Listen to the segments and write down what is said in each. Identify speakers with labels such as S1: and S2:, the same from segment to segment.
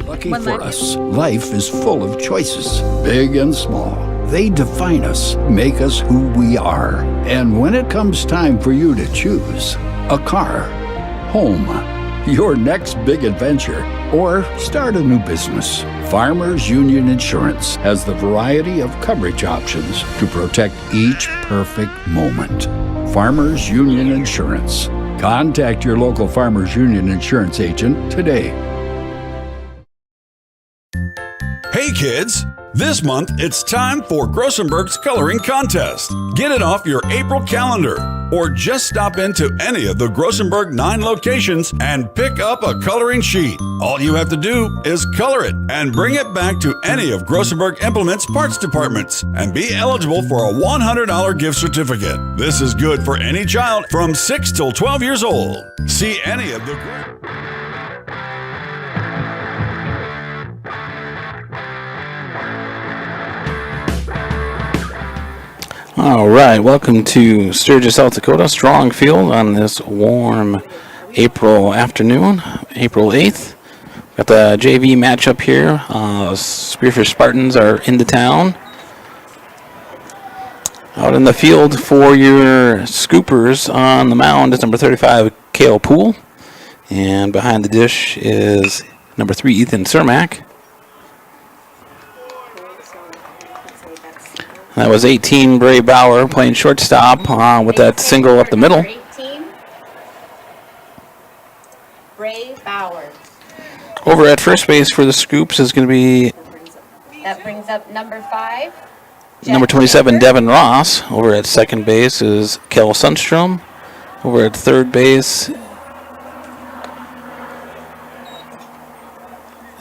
S1: Lucky for us, life is full of choices, big and small. They define us, make us who we are. And when it comes time for you to choose a car, home, your next big adventure, or start a new business, Farmers Union Insurance has the variety of coverage options to protect each perfect moment. Farmers Union Insurance. Contact your local Farmers Union Insurance agent today.
S2: Hey kids! This month, it's time for Grossenberg's Coloring Contest. Get it off your April calendar, or just stop into any of the Grossenberg 9 locations and pick up a coloring sheet. All you have to do is color it and bring it back to any of Grossenberg Implement's parts departments and be eligible for a $100 gift certificate. This is good for any child from 6 till 12 years old. See any of the...
S3: All right, welcome to Sturgis, South Dakota, Strong Field on this warm April afternoon, April 8th. Got the JV matchup here. Spearfish Spartans are into town. Out in the field for your scoopers on the mound is number 35, Kale Poole. And behind the dish is number 3, Ethan Cermak. That was 18, Bray Bauer playing shortstop with that single up the middle.
S4: 18, Bray Bauer.
S3: Over at first base for the Scoops is going to be...
S4: That brings up number 5.
S3: Number 27, Devin Ross. Over at second base is Kel Sundstrom. Over at third base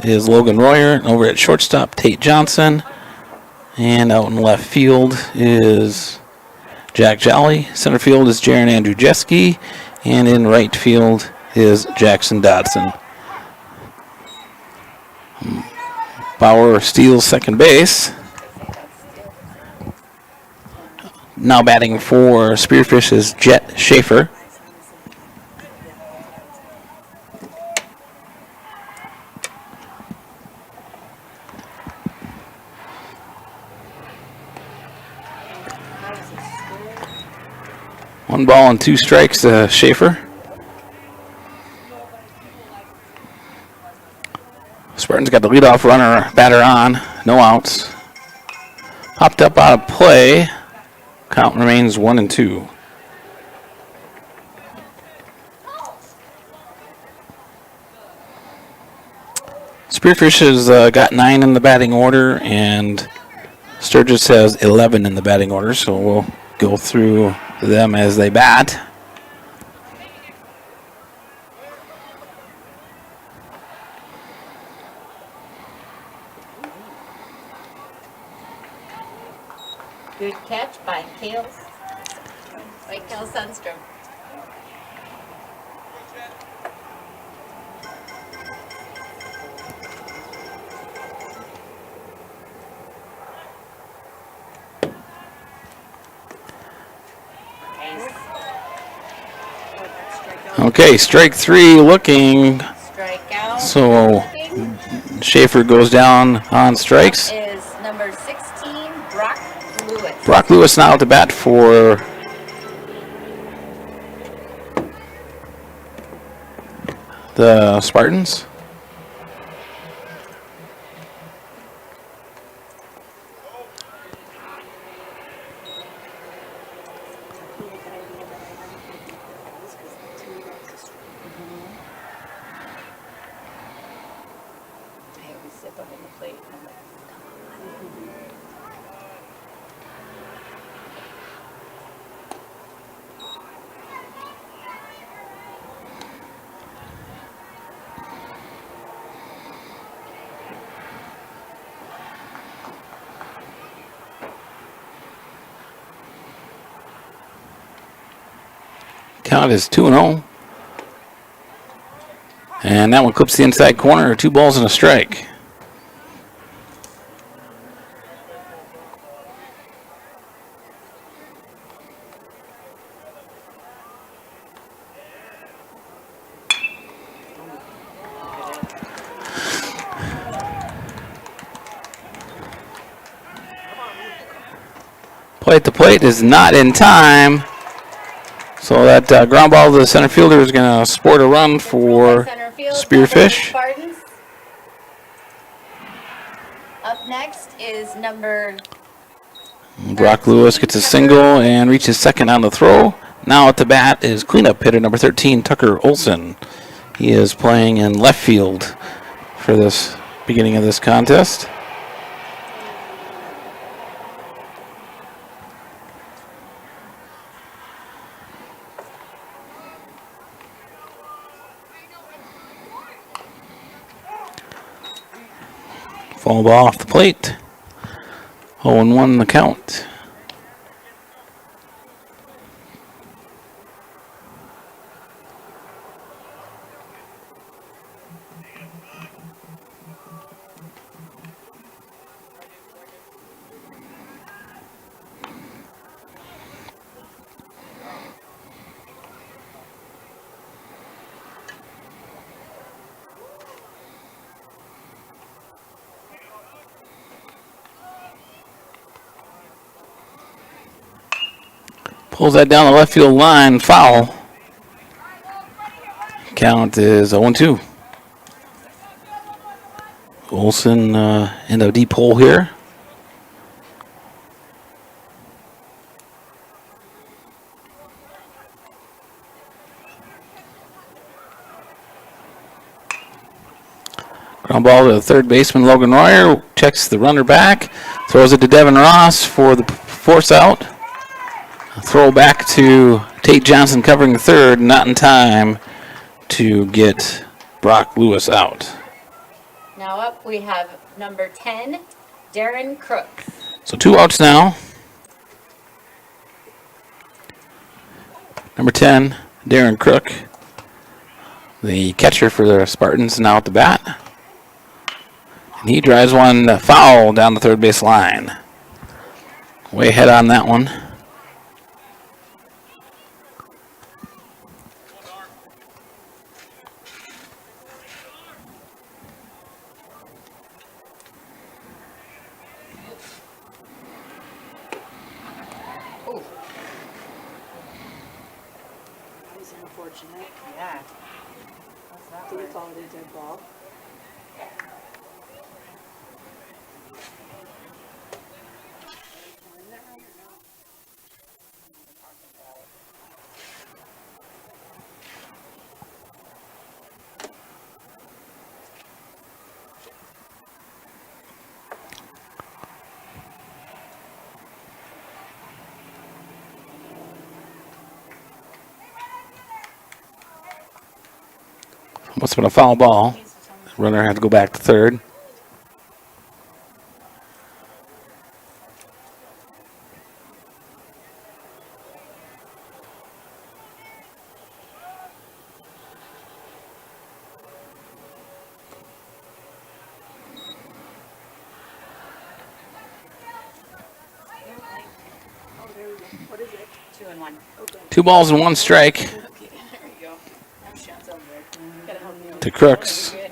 S3: is Logan Royer. Over at shortstop, Tate Johnson. And out in left field is Jack Jolly. Center field is Jaron Andrzejewski. And in right field is Jackson Dodson. Bauer steals second base. Now batting for Spearfish is Jet Schaefer. One ball and 2 strikes to Schaefer. Spartans got the leadoff runner batter on. No outs. Popped up out of play. Count remains 1-2. Spearfish has got 9 in the batting order, and Sturgis has 11 in the batting order, so we'll go through them as they bat.
S4: Good catch by Kale Sundstrom.
S3: Okay, strike 3 looking.
S4: Strikeout.
S3: So Schaefer goes down on strikes.
S4: That is number 16, Brock Lewis.
S3: Brock Lewis now to bat for the Spartans. Count is 2-0. And that one clips the inside corner. 2 balls and a strike. Play at the plate is not in time. So that ground ball to the center fielder is going to sport a run for
S4: Center field,
S3: Spearfish.
S4: Spartans. Up next is number
S3: Brock Lewis gets a single and reaches second on the throw. Now at the bat is cleanup hitter number 13, Tucker Olson. He is playing in left field for this beginning of this contest. Foul ball off the plate. 0-1 the count. Pulls that down the left field line, foul. Count is 0-2. Olson in a deep hole here. Ground ball to the third baseman, Logan Royer. Checks the runner back. Throws it to Devin Ross for the force out. A throw back to Tate Johnson covering the third. Not in time to get Brock Lewis out.
S4: Now up we have number 10, Darren Crooks.
S3: So 2 outs now. Number 10, Darren Crook, the catcher for the Spartans, now at the bat. And he drives one foul down the third base line. Way ahead on that one.
S5: Unfortunate.
S4: Yeah.
S5: Did he call it a dead ball?
S3: Must have been a foul ball. Runner had to go back to third.
S5: Oh, there we go. What is it?
S4: 2-1.
S5: Okay.
S3: 2 balls and 1 strike
S5: Okay, there you go. I'm shots over there. Gotta help me out.
S3: to Crooks.
S4: Good.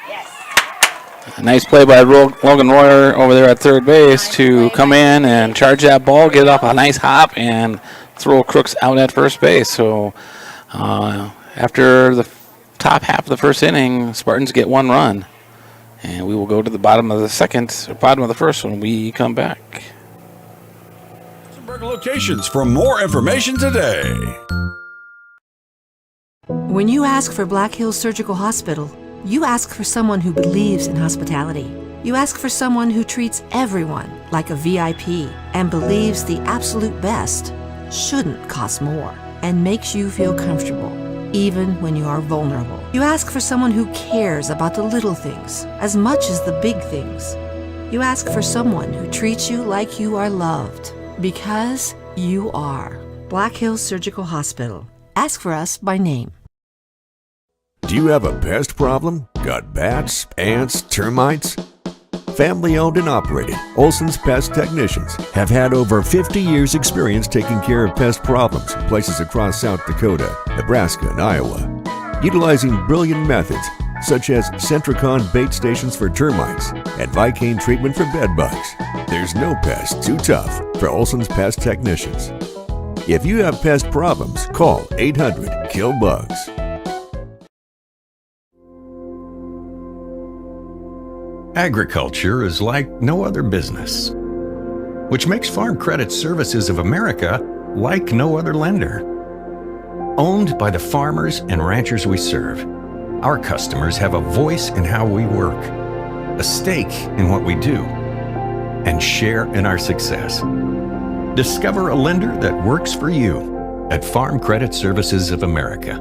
S4: Yes.
S3: A nice play by Logan Royer over there at third base to come in and charge that ball, get it off a nice hop, and throw Crooks out at first base. So after the top half of the first inning, Spartans get 1 run. And we will go to the bottom of the second, or bottom of the first when we come back.
S2: Locations for more information today.
S6: When you ask for Black Hills Surgical Hospital, you ask for someone who believes in hospitality. You ask for someone who treats everyone like a VIP and believes the absolute best shouldn't cost more and makes you feel comfortable, even when you are vulnerable. You ask for someone who cares about the little things as much as the big things. You ask for someone who treats you like you are loved, because you are. Black Hills Surgical Hospital. Ask for us by name.
S7: Do you have a pest problem? Got bats, ants, termites? Family owned and operated, Olson's Pest Technicians have had over 50 years experience taking care of pest problems in places across South Dakota, Nebraska, and Iowa. Utilizing brilliant methods, such as Centricon bait stations for termites and Vicane treatment for bed bugs. There's no pest too tough for Olson's Pest Technicians. If you have pest problems, call 800-KILL-BUGS.
S8: Agriculture is like no other business, which makes Farm Credit Services of America like no other lender. Owned by the farmers and ranchers we serve, our customers have a voice in how we work, a stake in what we do, and share in our success. Discover a lender that works for you at Farm Credit Services of America.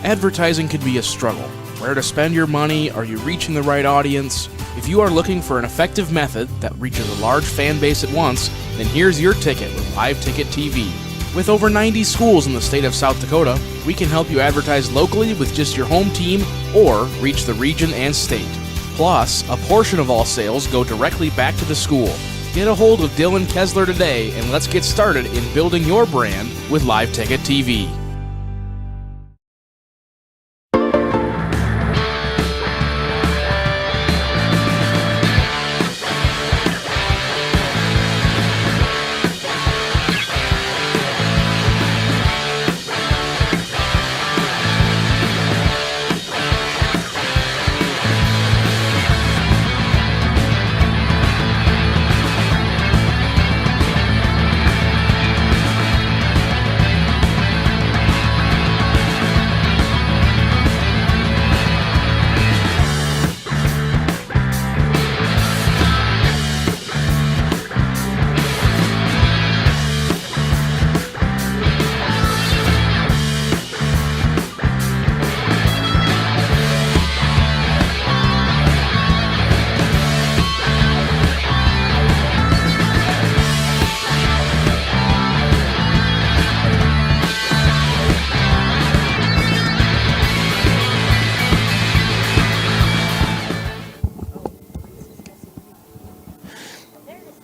S9: Advertising can be a struggle. Where to spend your money? Are you reaching the right audience? If you are looking for an effective method that reaches a large fan base at once, then here's your ticket with Live Ticket TV. With over 90 schools in the state of South Dakota, we can help you advertise locally with just your home team or reach the region and state. Plus, a portion of all sales go directly back to the school. Get a hold of Dylan Kessler today and let's get started in building your brand with Live Ticket TV.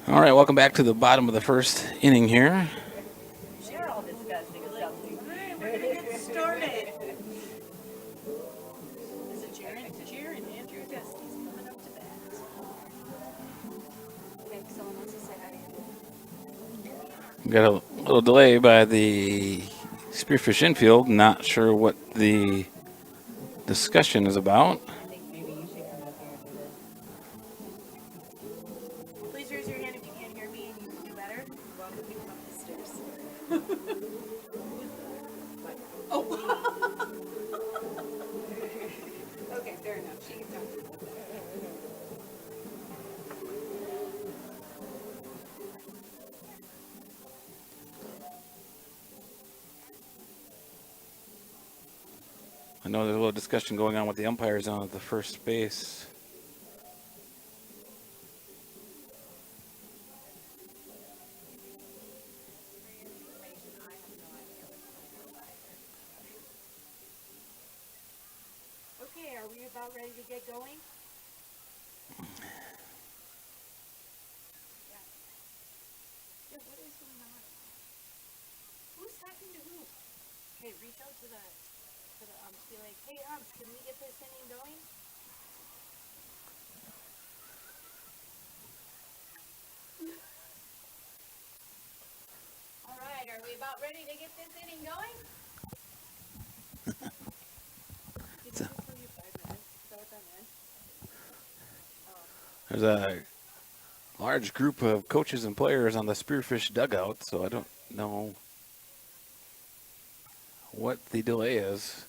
S9: All right, welcome back to the bottom of the first inning here.
S5: They're all discussing something. Get started. Is it Jared? Jared, Andrew Gusty's coming up to bat.
S4: Okay, someone wants to say hi.
S3: We got a little delay by the Spearfish infield. Not sure what the discussion is about.
S5: I think maybe you should come up here and do this. Please raise your hand if you can't hear me and you can do better. Welcome to come up the stairs. Oh. Okay, fair enough. She can talk.
S3: I know there's a little discussion going on with the umpires on the first base.
S5: Okay, are we about ready to get going? Yeah, what is going on? Who's talking to who? Okay, reach out to the umps, be like, hey umps, can we get this inning going?
S4: All right, are we about ready to get this inning going?
S5: Did you for you 5 minutes? Is that what that meant?
S3: There's a large group of coaches and players on the Spearfish dugout, so I don't know what the delay is.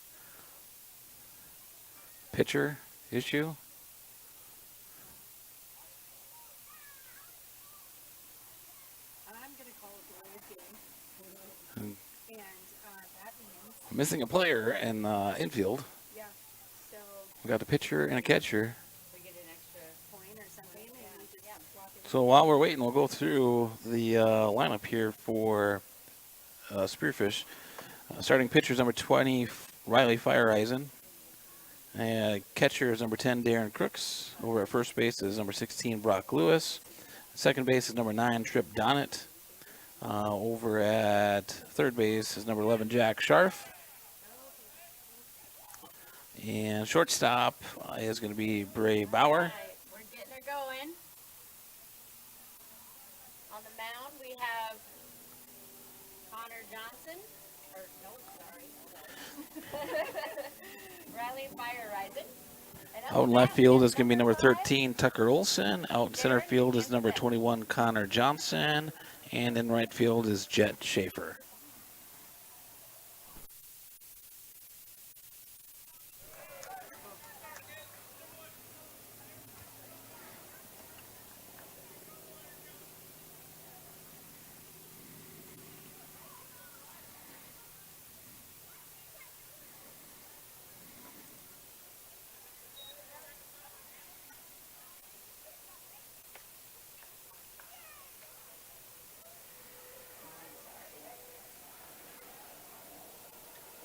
S3: Pitcher issue?
S5: I'm going to call it the way game. And that means,
S3: Missing a player in infield.
S5: yeah, so
S3: We got a pitcher and a catcher.
S4: We get an extra.
S5: point or something, and we just swap it.
S3: So while we're waiting, we'll go through the lineup here for Spearfish. Starting pitcher is number 20, Riley Fireeisen. Catcher is number 10, Darren Crooks. Over at first base is number 16, Brock Lewis. Second base is number 9, Trip Donnet. Over at third base is number 11, Jack Scharf. And shortstop is going to be Bray Bauer.
S4: All right, we're getting her going. On the mound, we have Connor Johnson. Or, no, sorry. Riley Fire Rising.
S3: Out in left field is going to be number 13, Tucker Olson. Out in center field is number 21, Connor Johnson. And in right field is Jet Schaefer.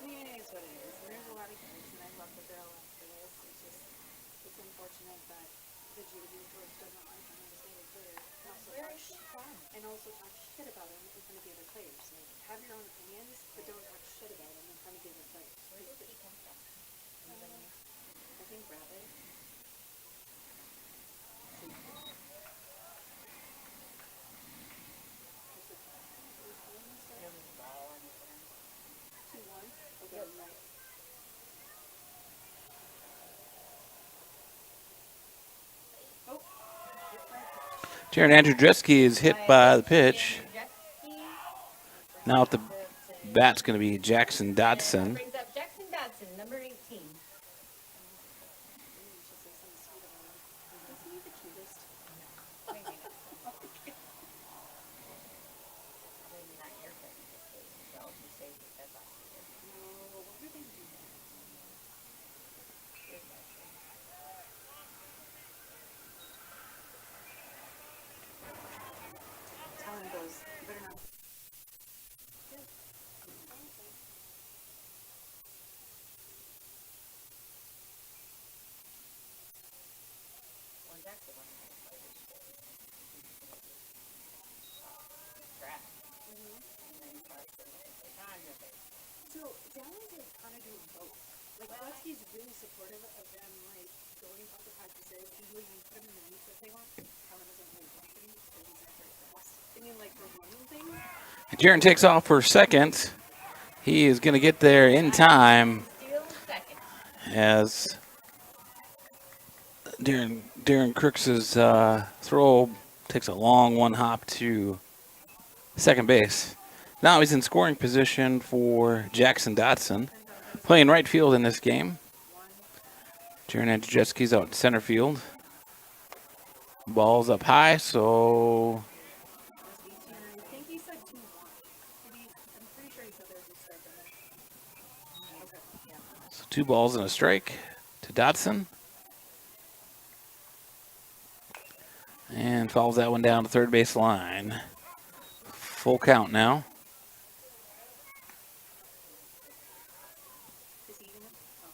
S5: It is what it is. There's a lot of kids, and I love the girl after this. It's just, it's unfortunate that the JV coach doesn't like him and say it clear.
S4: Where is she from?
S5: And also talk shit about him in front of the other players. Like, have your own opinions, but don't talk shit about him in front of the other players.
S4: Where did he come from?
S5: I think Rabbit.
S3: Jaron Andrzejewski is hit by the pitch. Now at the bat's going to be Jackson Dodson.
S4: Brings up Jackson Dodson, number 18. Maybe not. Maybe not your pick in this case, Michelle. You say you said last year. Here's my pick.
S5: Talon goes, you better not.
S4: Well, that's the one I played this year. Crap. And then Carson is on your face.
S5: So, Dallin is kind of doing both. Like, Husky's really supportive of them, like, going off the practices, and when you put them in the meet that they want, Talon doesn't really want them because he's not very fast. I mean, like, for running things.
S3: Jaron takes off for second. He is going to get there in time
S4: Steal second.
S3: as Darren Crooks's throw takes a long one hop to second base. Now he's in scoring position for Jackson Dodson, playing right field in this game. Jaron Andrzejewski's out in center field. Ball's up high, so
S5: I think he said 2-1. I'm pretty sure he said there's a strike in there. Okay, yeah.
S3: So 2 balls and a strike to Dodson. And follows that one down to third base line. Full count now.
S5: Is he gonna? Oh.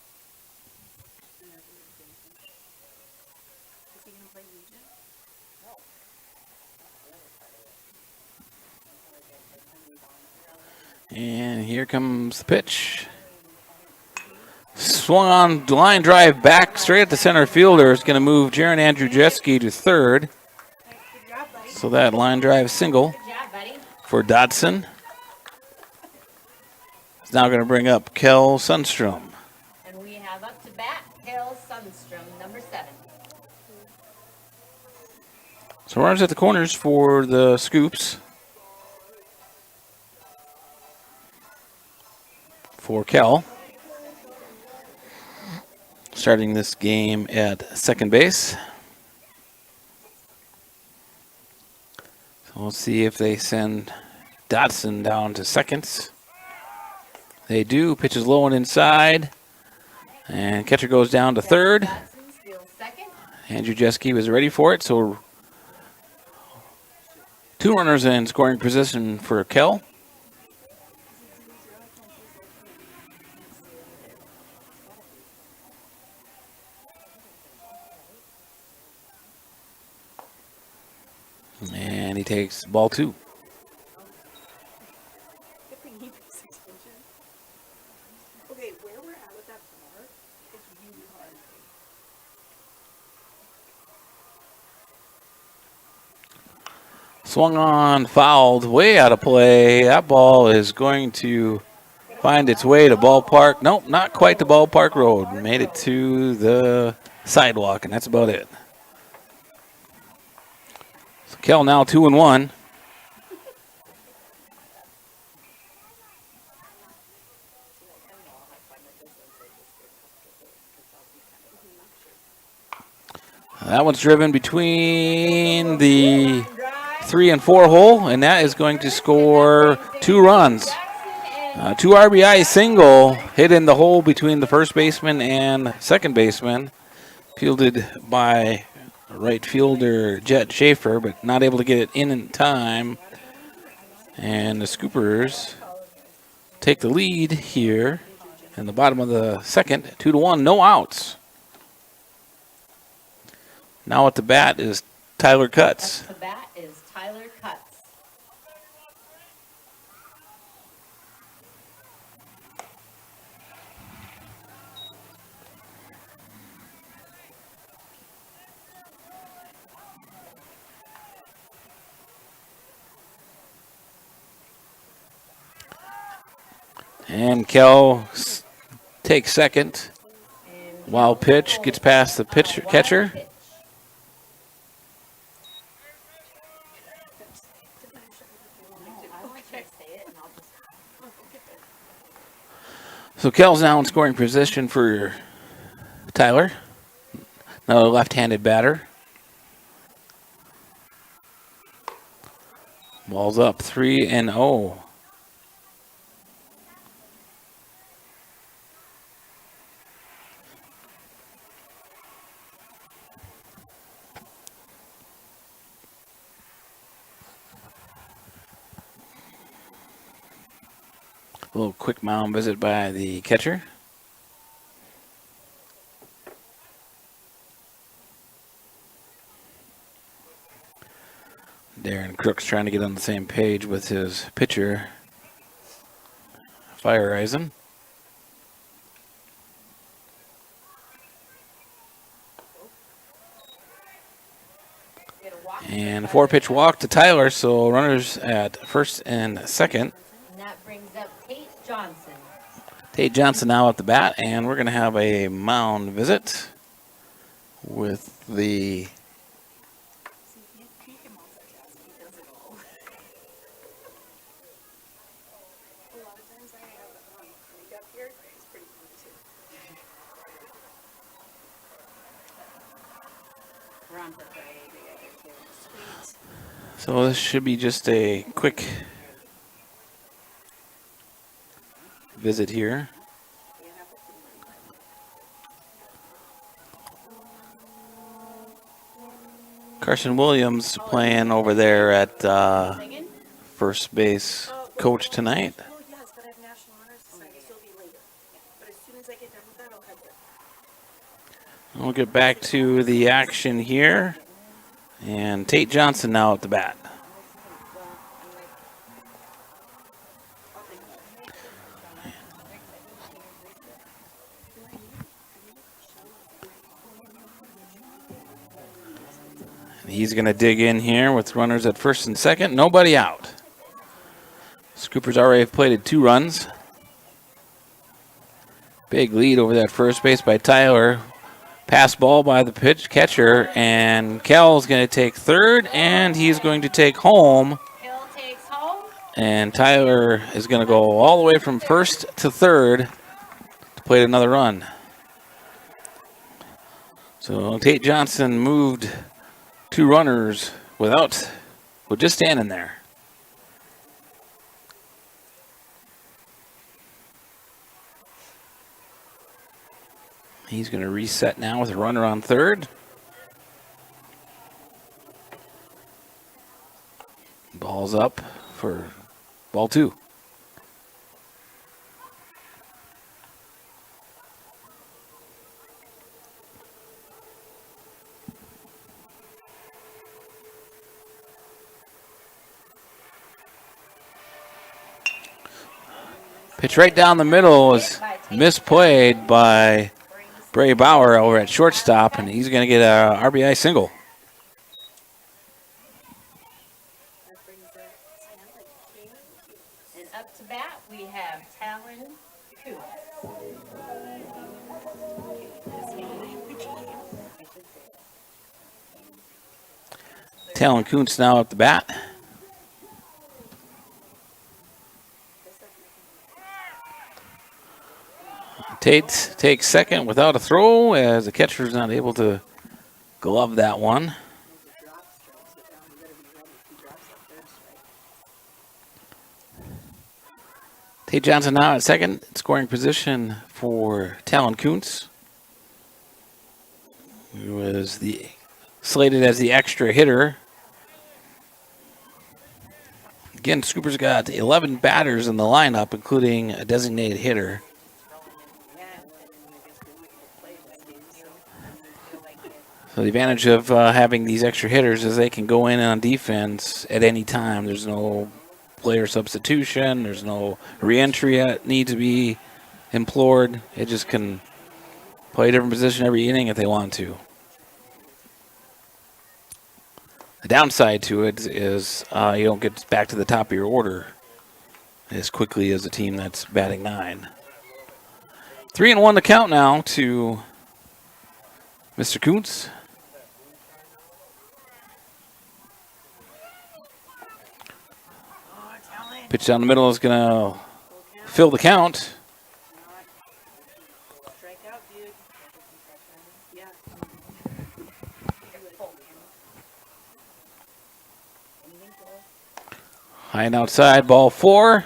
S5: Is he gonna play Legion?
S3: And here comes the pitch. Swung on line drive back straight at the center fielder. Is going to move Jaron Andrzejewski to third.
S5: Good job, buddy.
S3: So that line drive single
S4: Good job, buddy.
S3: for Dodson. It's now going to bring up Kel Sundstrom.
S4: And we have up to bat, Hale Sundstrom, number 7.
S3: So runners at the corners for the Scoops. For Kel. Starting this game at second base. So we'll see if they send Dodson down to second. They do. Pitch is low and inside. And catcher goes down to third.
S4: Dodson steals second.
S3: Andrzejewski was ready for it, so 2 runners in scoring position for Kel. And he takes ball 2.
S5: Good thing he picks extension. Okay, where we're at with that bar is
S3: Swung on, fouled, way out of play. That ball is going to find its way to ballpark. Nope, not quite the ballpark road. Made it to the sidewalk, and that's about it. So Kel now 2-1. That one's driven between the 3 and 4 hole, and that is going to score 2 runs. 2 RBI single hit in the hole between the first baseman and second baseman, fielded by right fielder Jet Schaefer, but not able to get it in time. And the Scoopers take the lead here in the bottom of the second, 2-1, no outs. Now at the bat is Tyler Cutts.
S4: At the bat is Tyler Cutts.
S3: And Kel takes second. Wild pitch gets past the catcher. So Kel's now in scoring position for Tyler. Another left-handed batter. Ball's up 3-0. A little quick mound visit by the catcher. Darren Crook's trying to get on the same page with his pitcher, Fireisen. And a 4-pitch walk to Tyler, so runners at first and second.
S4: And that brings up Tate Johnson.
S3: Tate Johnson now at the bat, and we're going to have a mound visit with the So this should be just a quick visit here. Carson Williams playing over there at first base coach tonight.
S5: Oh, yes, but I have National Honor Society, so it'll be later. But as soon as I get done with that, I'll head there.
S3: We'll get back to the action here. And Tate Johnson now at the bat. He's going to dig in here with runners at first and second. Nobody out. Scoopers already have plated 2 runs. Big lead over that first base by Tyler. Pass ball by the pitch catcher, and Kel's going to take third, and he's going to take home.
S4: Hill takes home.
S3: And Tyler is going to go all the way from first to third to plate another run. So Tate Johnson moved 2 runners with just standing there. He's going to reset now with a runner on third. Ball's up for ball 2. Pitch right down the middle is misplayed by Bray Bauer over at shortstop, and he's going to get a RBI single. Talon Kuntz now at the bat. Tate takes second without a throw as the catcher is not able to glove that one. Tate Johnson now at second, scoring position for Talon Kuntz, who was slated as the extra hitter. Again, Scoopers got 11 batters in the lineup, including a designated hitter. So the advantage of having these extra hitters is they can go in on defense at any time. There's no player substitution. There's no re-entry that needs to be implored. It just can play a different position every inning if they want to. The downside to it is you don't get back to the top of your order as quickly as a team that's batting 9. 3-1 the count now to Mr. Kuntz. Pitch down the middle is going to fill the count. High and outside, ball 4.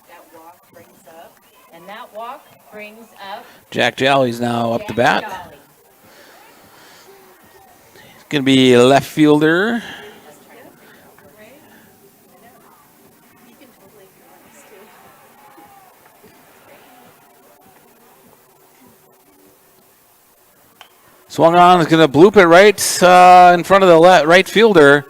S4: That walk brings up, and that walk brings up
S3: Jack Jolly's now up to bat.
S4: Jolly.
S3: It's going to be a left fielder. Swung on, is going to bloop it right in front of the right fielder.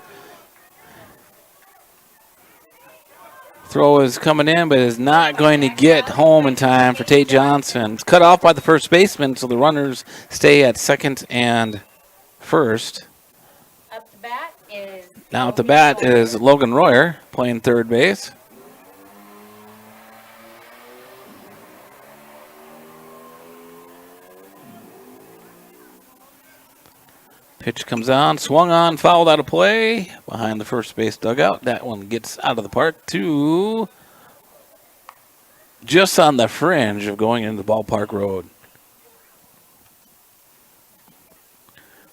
S3: Throw is coming in, but is not going to get home in time for Tate Johnson. It's cut off by the first baseman, so the runners stay at second and first.
S4: Up the bat is
S3: Now at the bat is Logan Royer playing third base. Pitch comes on, swung on, fouled out of play behind the first base dugout. That one gets out of the park to just on the fringe of going into the ballpark road.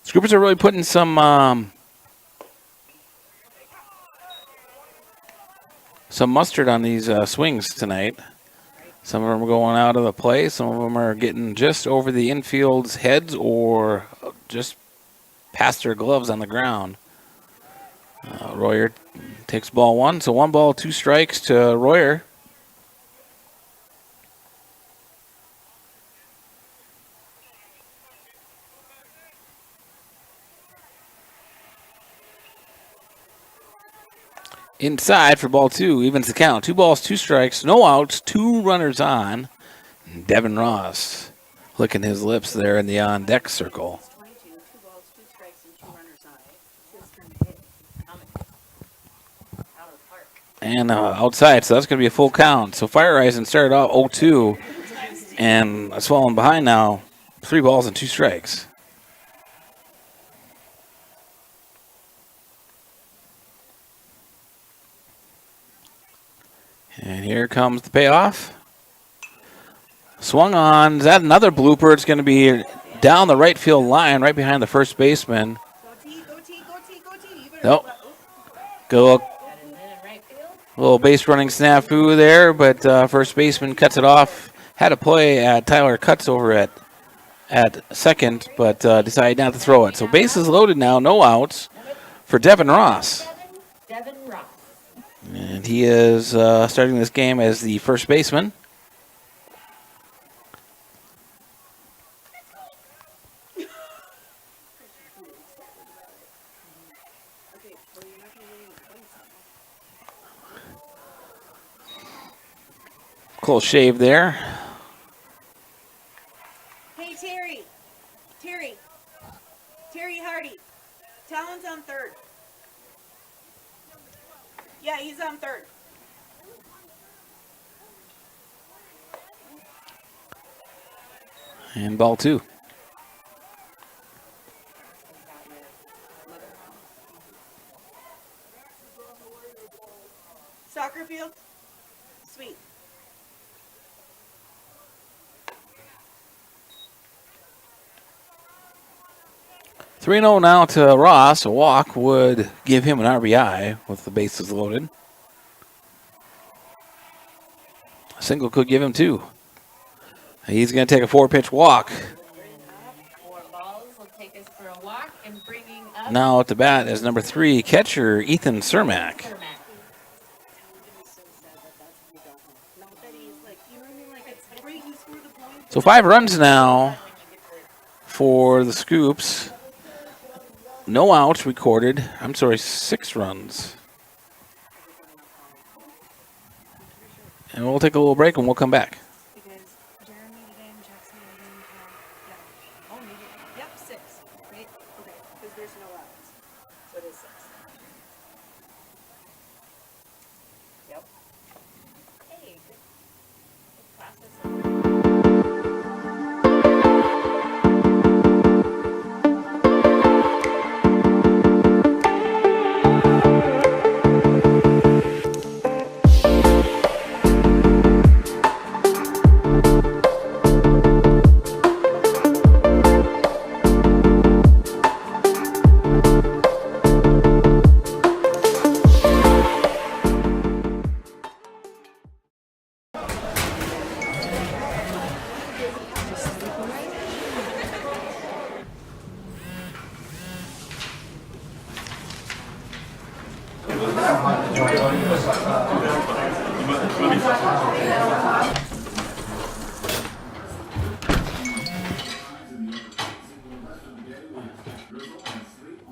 S3: Scoopers are really putting some mustard on these swings tonight. Some of them are going out of the play. Some of them are getting just over the infield's heads or just past their gloves on the ground. Royer takes ball 1, so 1 ball, 2 strikes to Royer. Inside for ball 2, evens the count. 2 balls, 2 strikes, no outs, 2 runners on. Devin Ross licking his lips there in the on-deck circle. And outside, so that's going to be a full count. So Fire Rising started out 0-2, and it's falling behind now, 3 balls and 2 strikes. And here comes the payoff. Swung on. Is that another blooper? It's going to be down the right field line, right behind the first baseman. Nope. Go. Little base running snafu there, but first baseman cuts it off. Had a play at Tyler Cutts over at second, but decided not to throw it. So bases loaded now, no outs for Devin Ross.
S4: Devin Ross.
S3: And he is starting this game as the first baseman. Close shave there.
S5: Hey, Terry Hardy. Talon's on third. Yeah, he's on third.
S3: And ball 2. 3-0 now to Ross. A walk would give him an RBI with the bases loaded. A single could give him 2. He's going to take a 4-pitch walk.
S4: 4 balls will take us for a walk, and bringing up
S3: Now at the bat is number 3, catcher Ethan Cermak.
S4: Kermack.
S3: So 5 runs now for the Scoops. No outs recorded. 6 runs. And we'll take a little break and we'll come back.
S5: Because Jeremy today and Jackson yeah. Oh, maybe. Yep, 6. Right? Okay, because there's no outs. So it is 6. Yep.
S4: Hey, good process.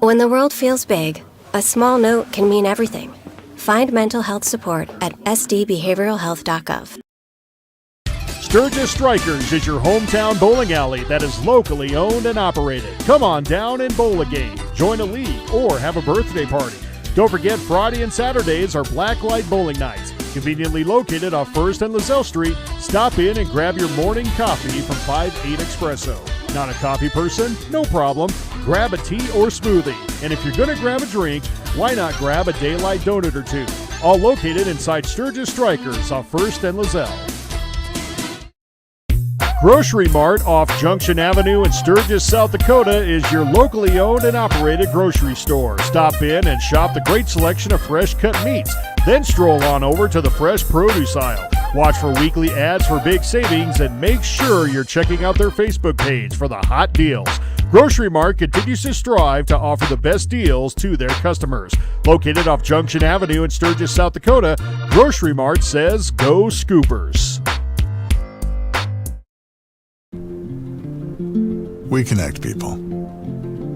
S10: When the world feels big, a small note can mean everything. Find mental health support at sdbehavioralhealth.gov.
S11: Sturgis Strikers is your hometown bowling alley that is locally owned and operated. Come on down and bowl a game, join a league, or have a birthday party. Don't forget Friday and Saturdays are blacklight bowling nights. Conveniently located off 1st and Lozelle Street, stop in and grab your morning coffee from 5-8 Espresso. Not a coffee person? No problem. Grab a tea or smoothie. And if you're going to grab a drink, why not grab a daylight donut or 2? All located inside Sturgis Strikers off 1st and Lozelle. Grocery Mart off Junction Avenue in Sturgis, South Dakota is your locally owned and operated grocery store. Stop in and shop the great selection of fresh cut meats. Then stroll on over to the fresh produce aisle. Watch for weekly ads for big savings and make sure you're checking out their Facebook page for the hot deals. Grocery Mart continues to strive to offer the best deals to their customers. Located off Junction Avenue in Sturgis, South Dakota, Grocery Mart says go Scoopers.
S12: We connect people.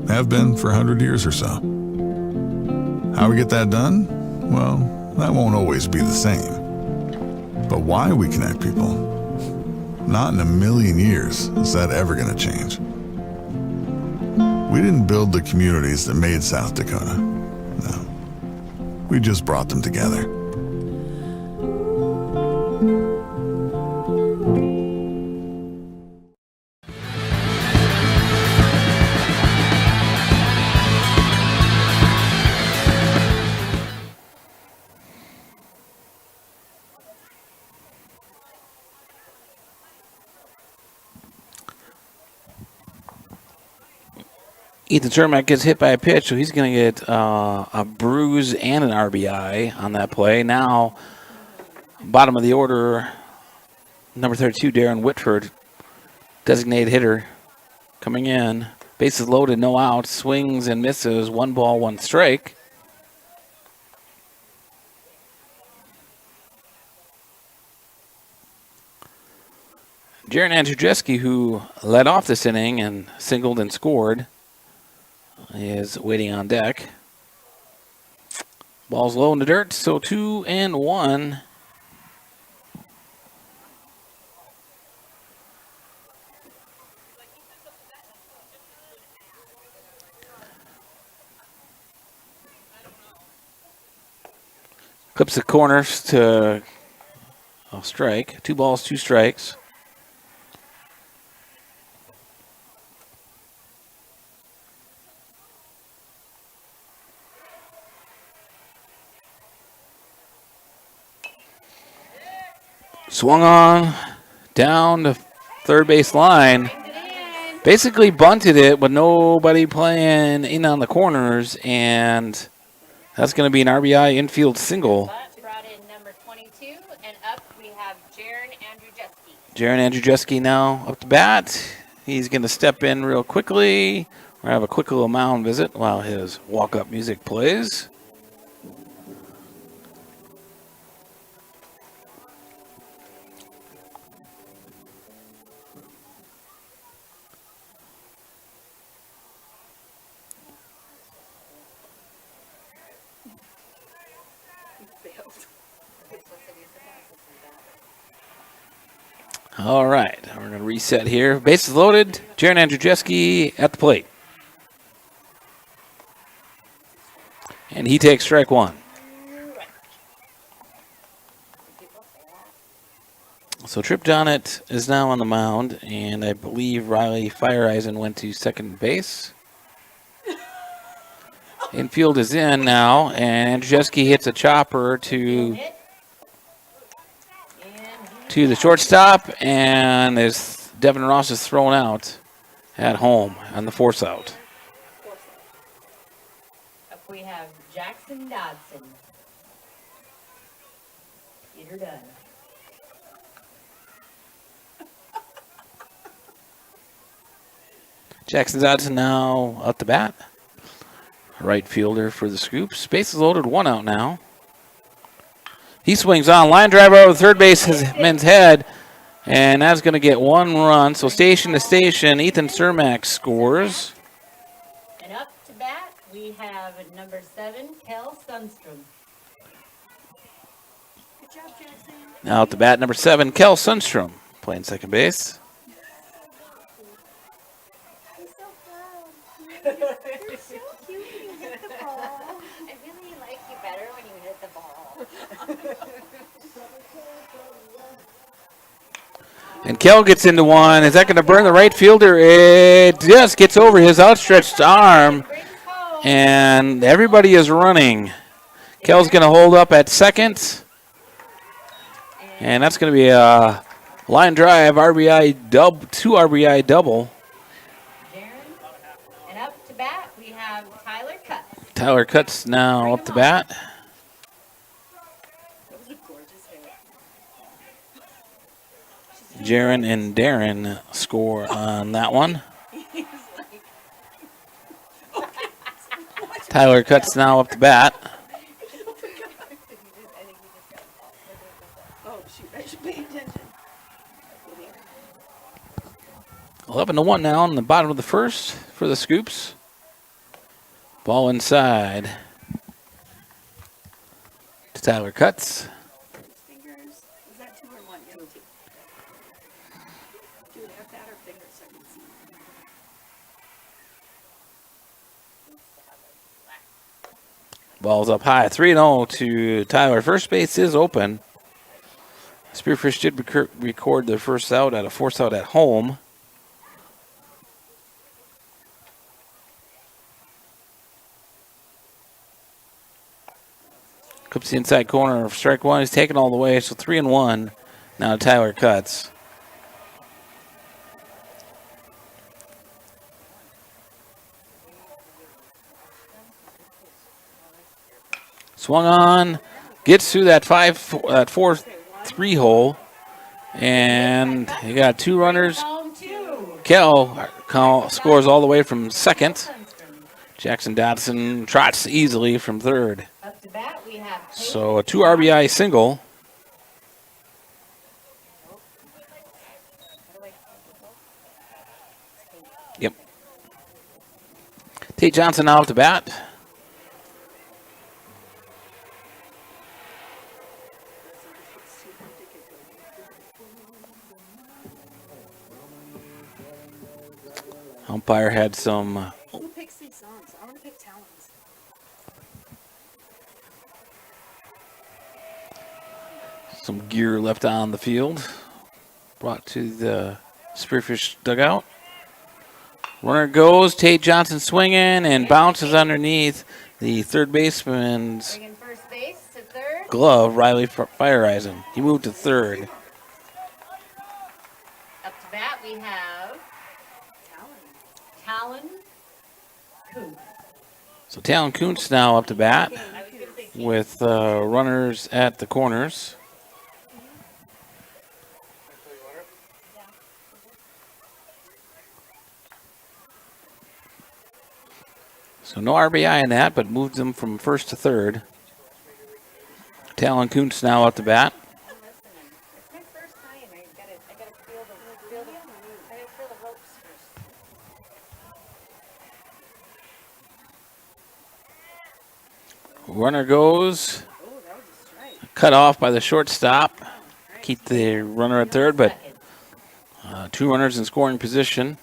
S12: Have been for 100 years or so. How we get that done? Well, that won't always be the same. But why we connect people? Not in a million years is that ever going to change. We didn't build the communities that made South Dakota. No. We just brought them together.
S3: Ethan Cermak gets hit by a pitch, so he's going to get a bruise and an RBI on that play. Now, bottom of the order, number 32, Darren Whitford, designated hitter, coming in. Bases loaded, no outs, swings and misses, 1 ball, 1 strike. Jaron Andrzejewski, who led off this inning and singled and scored, is waiting on deck. Ball's low in the dirt, so 2-1. Clips the corners to a strike. 2 balls, 2 strikes. Swung on down the third base line. basically bunted it with nobody playing in on the corners, and that's going to be an RBI infield single.
S4: But brought in number 22, and up we have Jaron Andrzejewski.
S3: Jaron Andrzejewski now up to bat. He's going to step in real quickly. We're going to have a quick little mound visit while his walk-up music plays. All right, we're going to reset here. Bases loaded. Jaron Andrzejewski at the plate. And he takes strike one. So Trip Donnet is now on the mound, and I believe Riley Fireeisen went to second base. Infield is in now, and Andrzejewski hits a chopper to the shortstop, and as Devin Ross is thrown out at home on the force out.
S4: Up we have Jackson Dodson. Peter Dunn.
S3: Jackson Dodson now up the bat. Right fielder for the Scoops. Bases loaded, one out now. He swings on. Line drive over the third baseman's head. And that's going to get one run. So station to station, Ethan Cermak scores.
S4: And up to bat, we have number 7, Kel Sundstrom.
S5: Good job, Jackson.
S3: Now at the bat, number 7, Kel Sundstrom, playing second base.
S5: He's so fun. You're so cute when you hit the ball.
S4: I really like you better when you hit the ball.
S3: And Kel gets into one. Is that going to burn the right fielder? It just gets over his outstretched arm. And everybody is running. Kel's going to hold up at second. And that's going to be a line drive, two RBI double.
S4: And up to bat, we have Tyler Cutts.
S3: Tyler Cutts now up to bat.
S5: That was a gorgeous hit.
S3: Jaron and Darren score on that one. Tyler Cutts now up to bat.
S5: Oh, shoot, I should pay attention.
S3: 11-1 now in the bottom of the first for the Scoops. Ball inside to Tyler Cutts.
S5: Fingers, was that 2 or 1? Yeah, 2. Do it have that or fingers so I can see?
S3: Ball's up high. 3-0 to Tyler. First base is open. Spearfish did record their first out at a force out at home. Clips the inside corner of strike one. He's taken all the way, so 3-1. Now Tyler Cutts. Swung on, gets through that 4-3 hole, and you got 2 runners. Kel scores all the way from second. Jackson Dodson trots easily from third.
S4: Up to bat, we have
S3: So a 2 RBI single. Yep. Tate Johnson now up to bat. Umpire had some.
S5: Who picks these songs? I want to pick Talons.
S3: Some gear left on the field. Brought to the Spearfish dugout. Runner goes. Tate Johnson swinging and bounces underneath the third baseman's
S4: bringing first base to third.
S3: glove, Riley Fireeisen. He moved to third.
S4: Up to bat, we have Talon Coon.
S3: So Talon Kuntz now up to bat with runners at the corners. So no RBI in that, but moved them from first to third. Talon Kuntz now up to bat.
S4: It's my first time. I gotta feel the ropes first.
S3: Runner goes. Cut off by the shortstop. Keep the runner at third, but two runners in scoring position.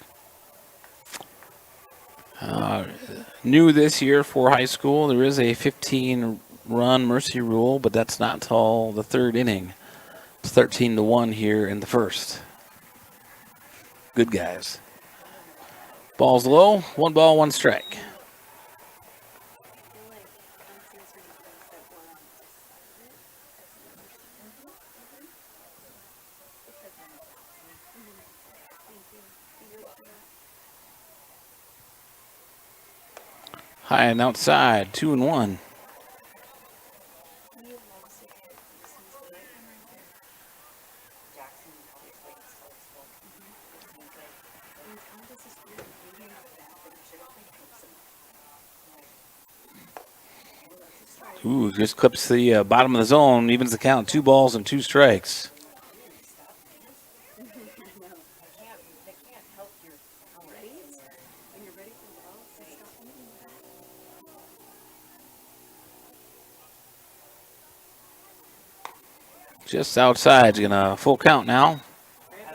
S3: New this year for high school, there is a 15-run mercy rule, but that's not until the third inning. It's 13-1 here in the first. Good guys. Ball's low. 1 ball, 1 strike. High and outside, 2-1. Ooh, just clips the bottom of the zone, evens the count, 2 balls and 2 strikes. Just outside, gonna full count now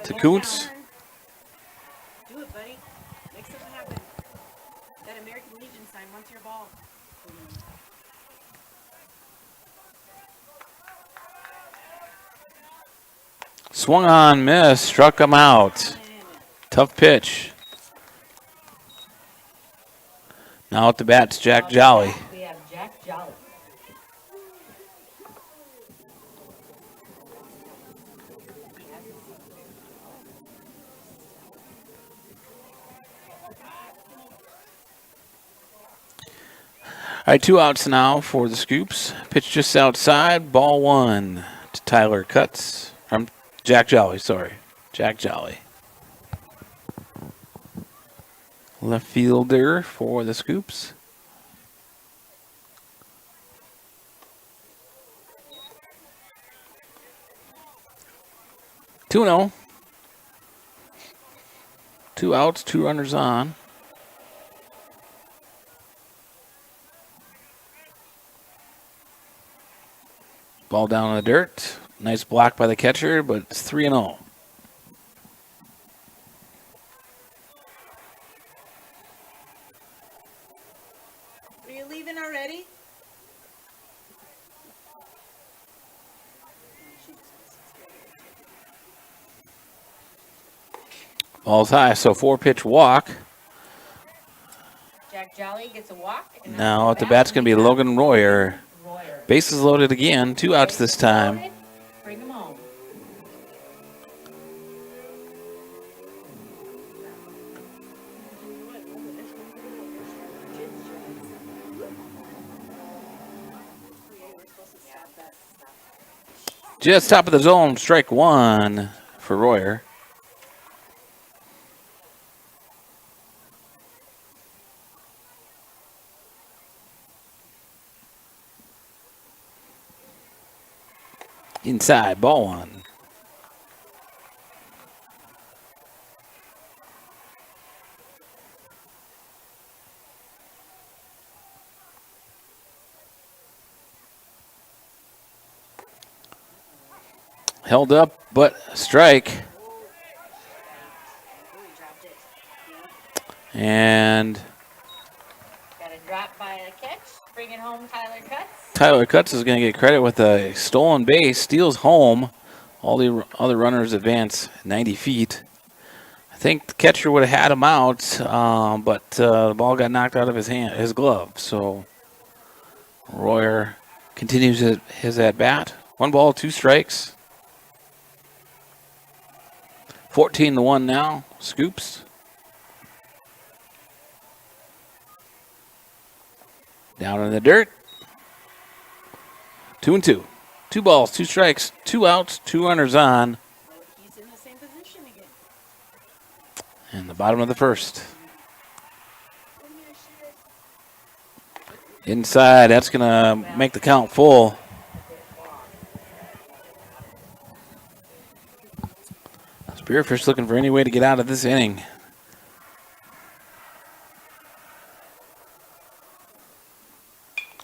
S3: to Kuntz.
S5: Do it, buddy. Make something happen. That American Legion sign wants your ball.
S3: Swung on, miss, struck him out. Tough pitch. Now at the bat's Jack Jolly.
S4: We have Jack Jolly.
S3: All right, 2 outs now for the Scoops. Pitch just outside, ball 1 to Tyler Cutts. Jack Jolly, sorry. Jack Jolly. Left fielder for the Scoops. Two 2 2 outs, 2 runners on. Ball down in the dirt. Nice block by the catcher, but it's 3-0.
S5: Are you leaving already?
S3: Ball's high, so 4-pitch walk.
S4: Jack Jolly gets a walk. And
S3: Now at the bat's going to be Logan Royer. Bases loaded again, 2 outs this time.
S4: Bring him home.
S3: Just top of the zone, strike 1 for Royer. Inside, ball 1. Held up, but strike. And
S4: Got a drop by a catch. Bring it home, Tyler Cutts.
S3: Tyler Cutts is going to get credit with a stolen base, steals home. All the other runners advance 90 feet. I think the catcher would have had him out, but the ball got knocked out of his glove. So Royer continues his at-bat. 1 ball, 2 strikes. 14-1 now, Scoops. Down in the dirt. 2-2. 2 balls, 2 strikes, 2 outs, 2 runners on.
S5: He's in the same position again.
S3: In the bottom of the first. Inside, that's going to make the count full. Spearfish looking for any way to get out of this inning.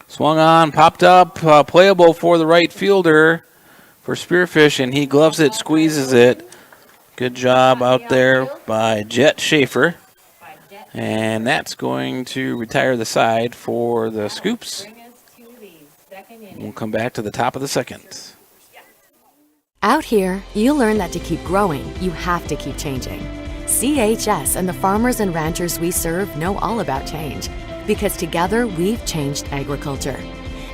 S3: Swung on, popped up, playable for the right fielder for Spearfish, and he gloves it, squeezes it. Good job out there by Jet Schaefer. And that's going to retire the side for the Scoops. We'll come back to the top of the second.
S13: Out here, you learn that to keep growing, you have to keep changing. CHS and the farmers and ranchers we serve know all about change, because together we've changed agriculture.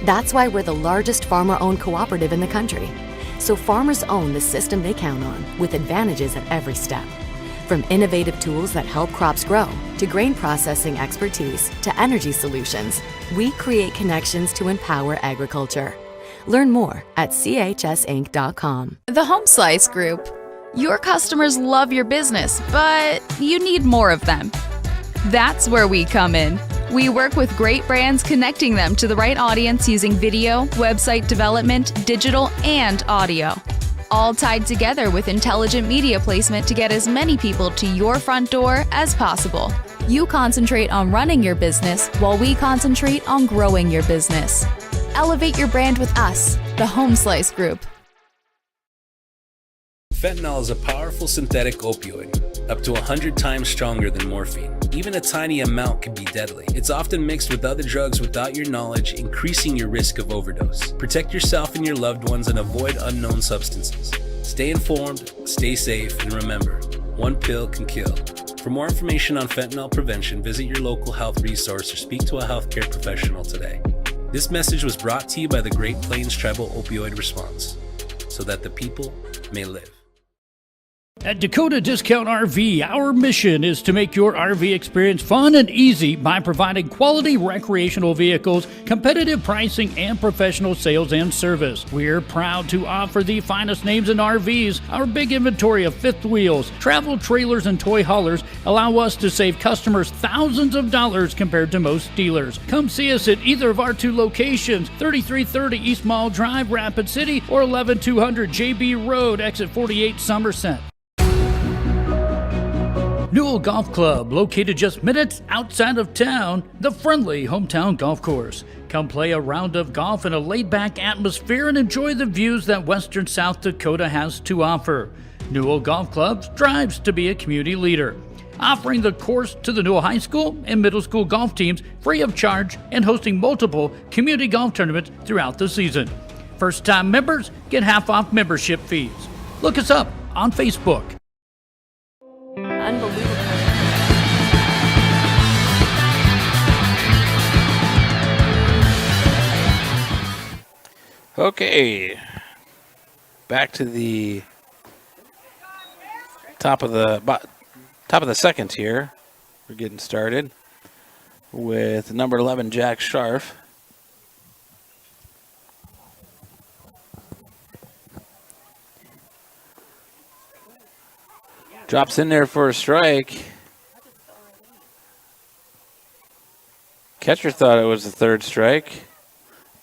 S13: That's why we're the largest farmer-owned cooperative in the country. So farmers own the system they count on, with advantages at every step. From innovative tools that help crops grow, to grain processing expertise, to energy solutions, we create connections to empower agriculture. Learn more at chsinc.com.
S14: The Home Slice Group. Your customers love your business, but you need more of them. That's where we come in. We work with great brands, connecting them to the right audience using video, website development, digital, and audio. All tied together with intelligent media placement to get as many people to your front door as possible. You concentrate on running your business while we concentrate on growing your business. Elevate your brand with us, the Home Slice Group.
S15: Fentanyl is a powerful synthetic opioid, up to 100 times stronger than morphine. Even a tiny amount can be deadly. It's often mixed with other drugs without your knowledge, increasing your risk of overdose. Protect yourself and your loved ones and avoid unknown substances. Stay informed, stay safe, and remember, one pill can kill. For more information on fentanyl prevention, visit your local health resource or speak to a healthcare professional today. This message was brought to you by the Great Plains Tribal Opioid Response, so that the people may live.
S16: At Dakota Discount RV, our mission is to make your RV experience fun and easy by providing quality recreational vehicles, competitive pricing, and professional sales and service. We're proud to offer the finest names in RVs. Our big inventory of fifth wheels, travel trailers, and toy haulers allow us to save customers thousands of dollars compared to most dealers. Come see us at either of our 2 locations, 3330 East Mall Drive, Rapid City, or 11200 JB Road, exit 48, Somerset. Newell Golf Club, located just minutes outside of town, the friendly hometown golf course. Come play a round of golf in a laid-back atmosphere and enjoy the views that western South Dakota has to offer. Newell Golf Club strives to be a community leader, offering the course to the Newell High School and middle school golf teams free of charge and hosting multiple community golf tournaments throughout the season. First-time members get half off membership fees. Look us up on Facebook.
S5: Unbelievable.
S3: Okay, back to the top of the second here. We're getting started with number 11, Jack Scharf. Drops in there for a strike. Catcher thought it was the third strike,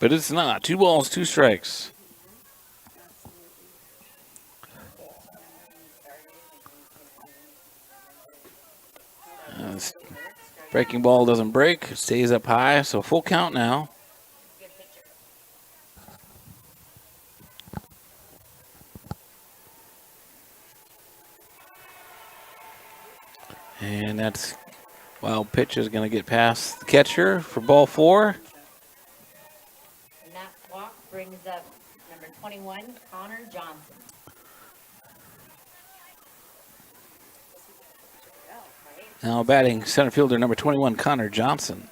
S3: but it's not. 2 balls, 2 strikes. Breaking ball doesn't break, stays up high, so full count now. And that's wild pitch is going to get past the catcher for ball 4.
S4: And that walk brings up number 21, Connor Johnson.
S3: Now batting center fielder number 21, Connor Johnson.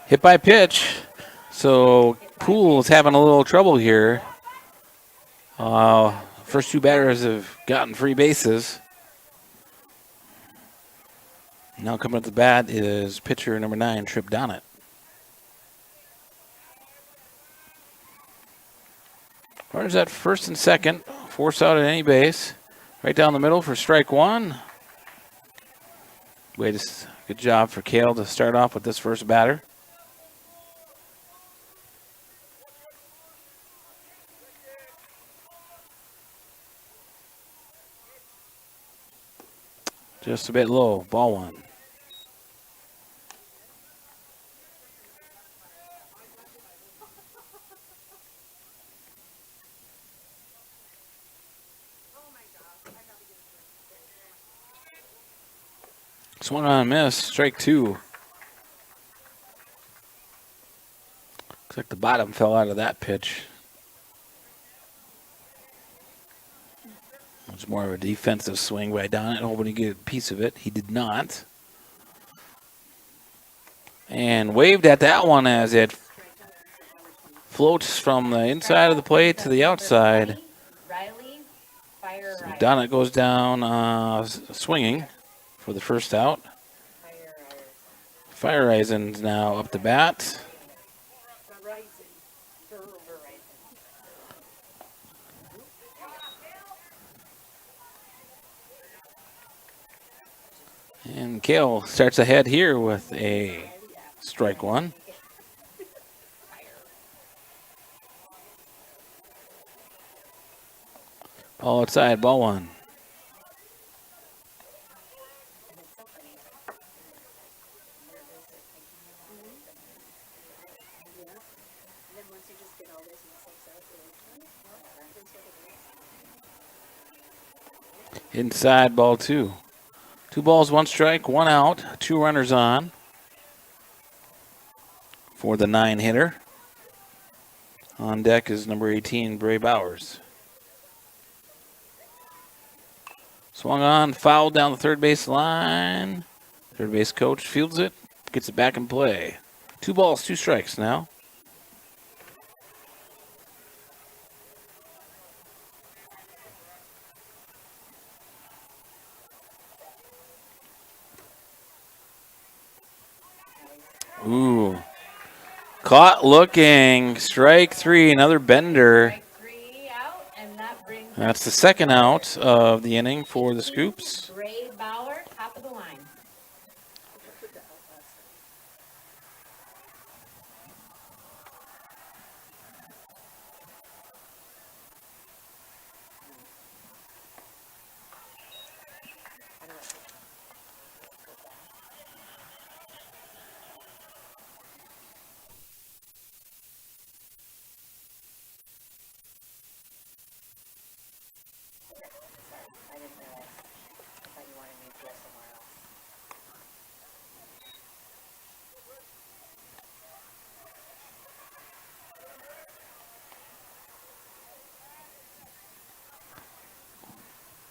S3: Hit by pitch. So Pool is having a little trouble here. First two batters have gotten free bases. Now coming up the bat is pitcher number 9, Trip Donnet. Runners at first and second. Force out at any base. Right down the middle for strike one. Good job for Kale to start off with this first batter. Just a bit low. Ball one. Swung on a miss. Strike two. Looks like the bottom fell out of that pitch. It was more of a defensive swing by Donnet, hoping to get a piece of it. He did not. And waved at that one as it floats from the inside of the plate to the outside. So Donnet goes down swinging for the first out. Firereisen's now up to bat. And Kale starts ahead here with a strike one. Ball outside, ball one. Inside, ball two. 2 balls, 1 strike, 1 out, 2 runners on for the 9-hitter. On deck is number 18, Bray Bowers. Swung on, fouled down the third base line. Third base coach fields it, gets it back in play. 2 balls, 2 strikes now. Ooh. Caught looking. Strike 3, another bender. That's the second out of the inning for the Scoops.
S4: Bray Bauer, top of the line.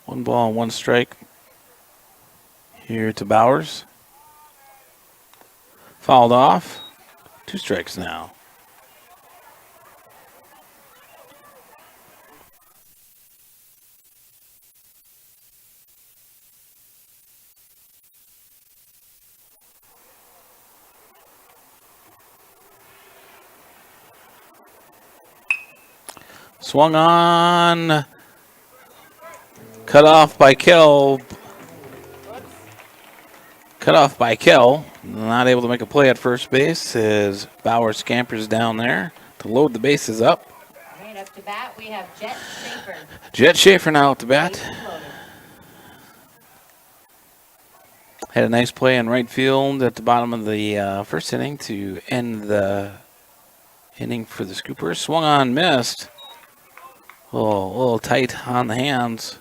S3: One ball, 1 strike here to Bowers. Fouled off. 2 strikes now. Swung on. Cut off by Kell. Not able to make a play at first base as Bauer scampers down there to load the bases up.
S4: Right up to bat, we have Jet Schaefer.
S3: Jet Schaefer now at the bat. Had a nice play in right field at the bottom of the first inning to end the inning for the Scoopers. Swung on, missed. Oh, a little tight on the hands.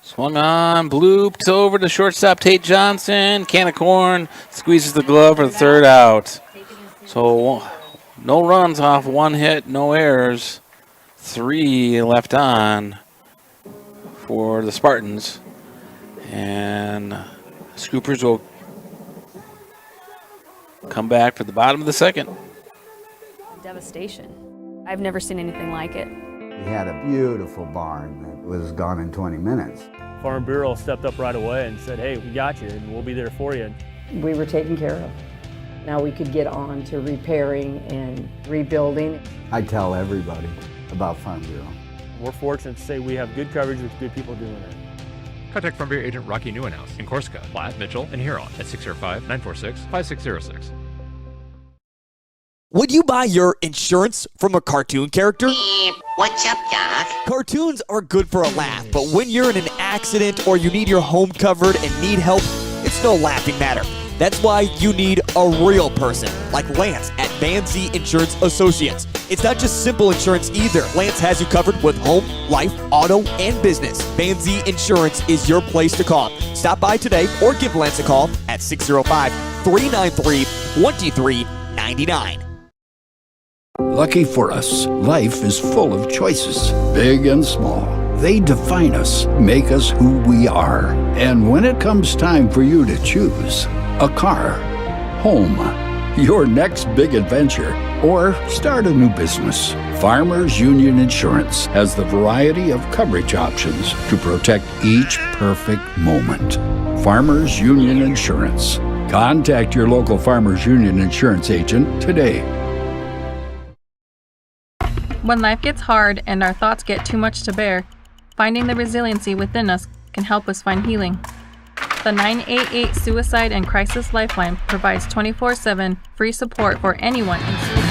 S3: Swung on, blooped over to shortstop Tate Johnson. Can of corn, squeezes the glove for the third out. So no runs off 1 hit, no errors. 3 left on. for the Spartans. And Scoopers will come back for the bottom of the second.
S17: Devastation. I've never seen anything like it.
S18: We had a beautiful barn that was gone in 20 minutes.
S19: Farm Bureau stepped up right away and said, hey, we got you and we'll be there for you.
S20: We were taken care of. Now we could get on to repairing and rebuilding.
S18: I tell everybody about Farm Bureau.
S19: We're fortunate to say we have good coverage with good people doing it.
S21: Contact Farm Bureau agent Rocky Newenhouse in Corsica, Platte, Mitchell, and Huron at 605-946-5606.
S22: Would you buy your insurance from a cartoon character?
S23: What's up, Doc?
S22: Cartoons are good for a laugh, but when you're in an accident or you need your home covered and need help, it's no laughing matter. That's why you need a real person, like Lance at Van Z Insurance Associates. It's not just simple insurance either. Lance has you covered with home, life, auto, and business. Van Z Insurance is your place to call. Stop by today or give Lance a call at 605-393-2399.
S1: Lucky for us, life is full of choices, big and small. They define us, make us who we are. And when it comes time for you to choose a car, home, your next big adventure, or start a new business, Farmers Union Insurance has the variety of coverage options to protect each perfect moment. Farmers Union Insurance. Contact your local Farmers Union Insurance agent today.
S24: When life gets hard and our thoughts get too much to bear, finding the resiliency within us can help us find healing. The 988 Suicide and Crisis Lifeline provides 24/7 free support for anyone in suicide.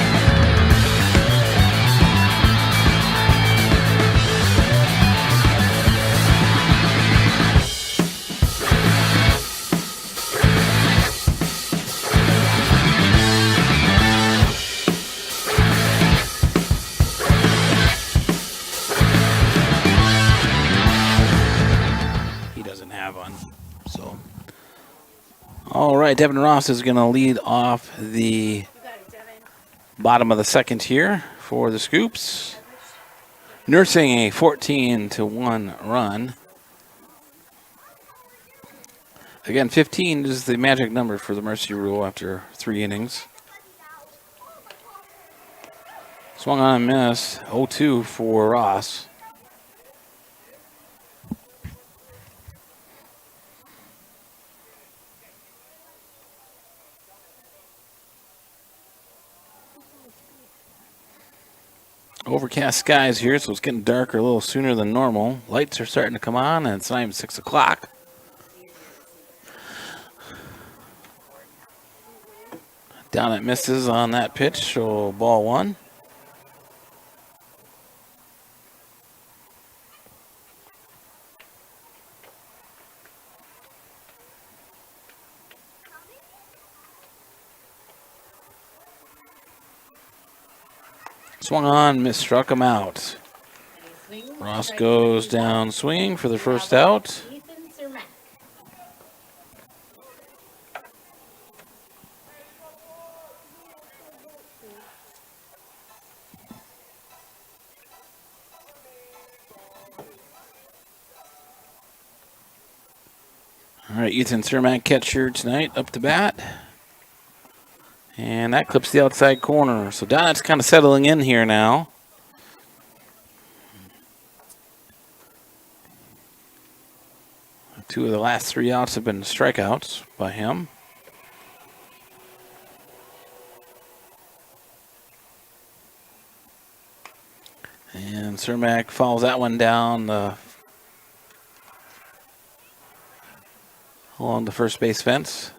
S3: All right, Devin Ross is going to lead off the bottom of the second here for the Scoops, nursing a 14-1 run. Again, 15 is the magic number for the Mercy Rule after 3 innings. Swung on and missed, 0-2 for Ross. Overcast skies here, so it's getting darker a little sooner than normal. Lights are starting to come on, and it's not even 6 o'clock. Down it misses on that pitch, so ball 1. Swung on, struck him out. Ross goes down swinging for the first out. All right, Ethan Cermak, catcher tonight, up to bat. And that clips the outside corner. So Donnett's kind of settling in here now. Two of the last 3 outs have been strikeouts by him. And Cermak follows that one down along the first base fence.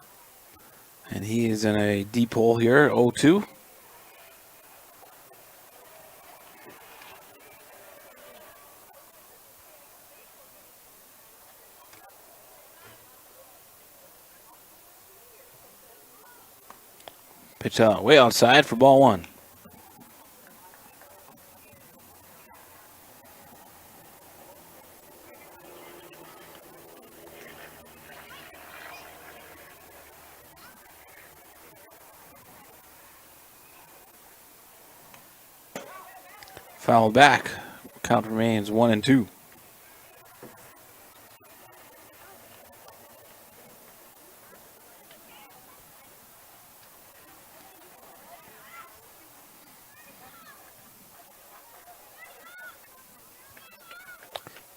S3: And he is in a deep hole here, 0-2. Pitch out way outside for ball 1. Foul back. Count remains 1-2.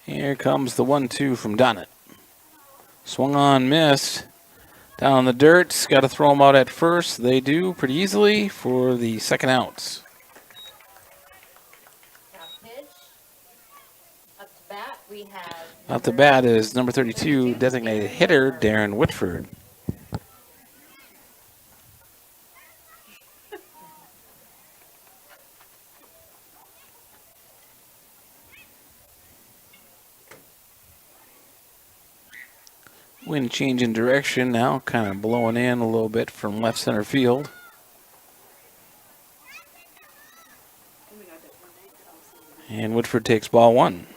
S3: Here comes the 1-2 from Donnett. Swung on, missed. Down in the dirt. Got to throw them out at first. They do pretty easily for the second outs.
S4: Now pitch. Up to bat, we have.
S3: Up to bat is number 32 designated hitter Darren Whitford. Wind change in direction now, kind of blowing in a little bit from left center field. And Whitford takes ball 1.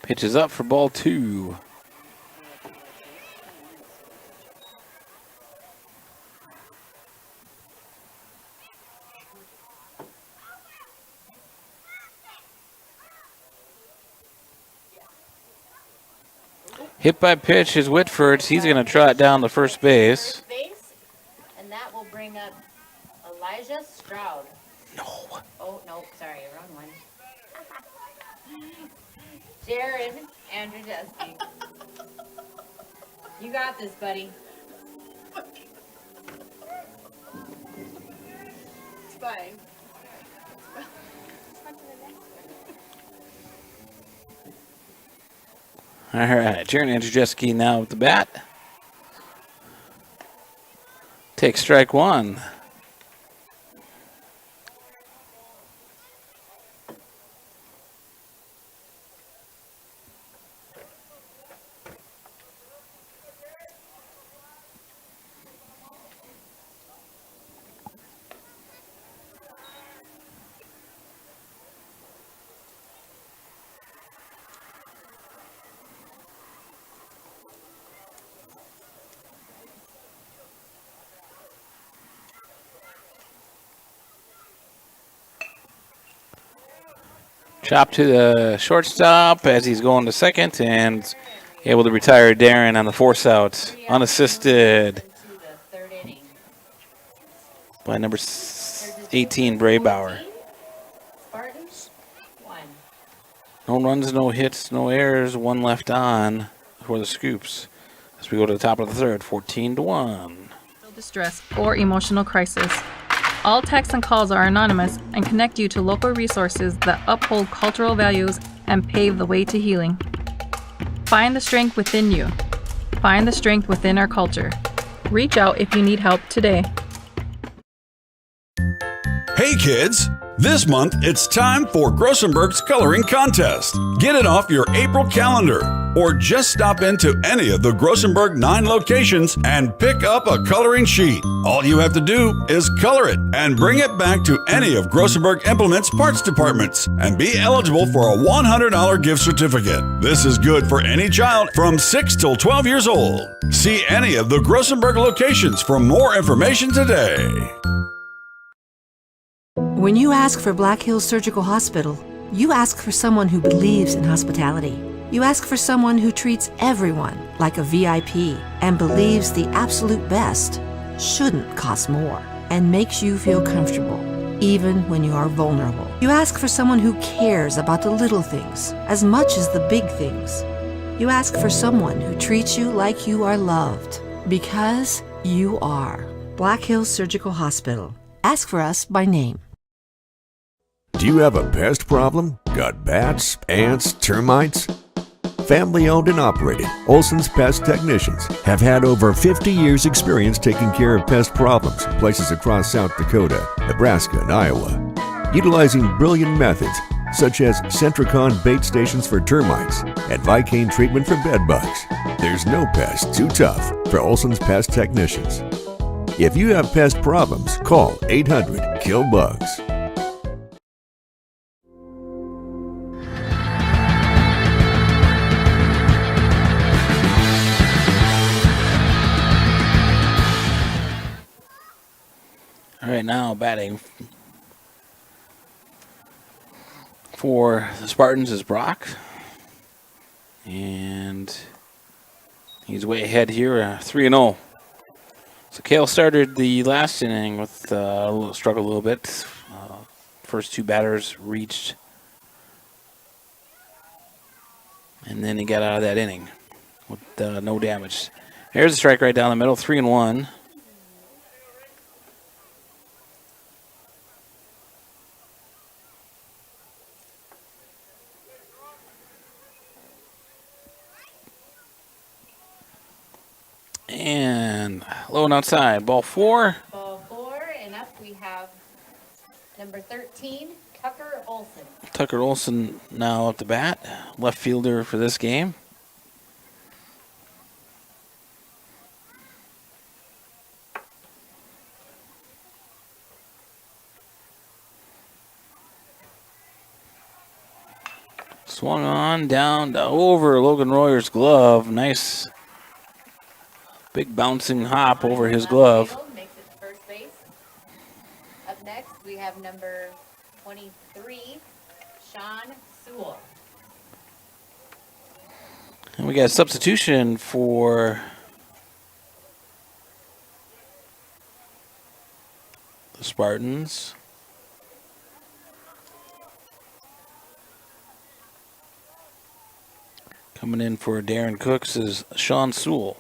S3: Pitch is up for ball 2. Hit by pitch is Whitford. He's going to trot down to first base.
S4: And that will bring up Elijah Stroud.
S3: No.
S4: Oh, no, sorry, wrong one. Jaron Andrzejewski. You got this, buddy.
S5: It's fine.
S3: All right, Jaron Andrzejewski now with the bat. Takes strike 1. Chop to the shortstop as he's going to second and able to retire Darren on the force out, unassisted by number 18, Braybauer.
S4: Spartans, 1.
S3: No runs, no hits, no errors, 1 left on for the Scoops. As we go to the top of the third, 14-1.
S24: Distress or emotional crisis. All texts and calls are anonymous and connect you to local resources that uphold cultural values and pave the way to healing. Find the strength within you. Find the strength within our culture. Reach out if you need help today.
S2: Hey kids! This month, it's time for Grossenberg's Coloring Contest. Get it off your April calendar, or just stop into any of the Grossenberg 9 locations and pick up a coloring sheet. All you have to do is color it and bring it back to any of Grossenberg Implement's parts departments and be eligible for a $100 gift certificate. This is good for any child from 6 till 12 years old. See any of the Grossenberg locations for more information today.
S6: When you ask for Black Hills Surgical Hospital, you ask for someone who believes in hospitality. You ask for someone who treats everyone like a VIP and believes the absolute best shouldn't cost more and makes you feel comfortable, even when you are vulnerable. You ask for someone who cares about the little things as much as the big things. You ask for someone who treats you like you are loved, because you are. Black Hills Surgical Hospital. Ask for us by name.
S7: Do you have a pest problem? Got bats, ants, termites? Family owned and operated, Olson's Pest Technicians have had over 50 years experience taking care of pest problems in places across South Dakota, Nebraska, and Iowa. Utilizing brilliant methods such as Centricon bait stations for termites and Vicane treatment for bed bugs. There's no pest too tough for Olson's Pest Technicians. If you have pest problems, call 800-KILL-BUGS.
S3: All right, now batting for the Spartans is Brock. And He's way ahead here, 3-0. So Kale started the last inning with struggled a little bit. First two batters reached, and then he got out of that inning with no damage. Here's a strike right down the middle, 3-1. And low and outside, ball 4.
S4: Ball 4, and up we have number 13, Tucker Olson.
S3: Tucker Olson now at the bat, left fielder for this game. Swung on, down, over Logan Royer's glove. Nice big bouncing hop over his glove.
S4: Makes it to first base. Up next, we have number 23, Sean Sewell.
S3: And we got a substitution for the Spartans. Coming in for Darren Cooks is Sean Sewell.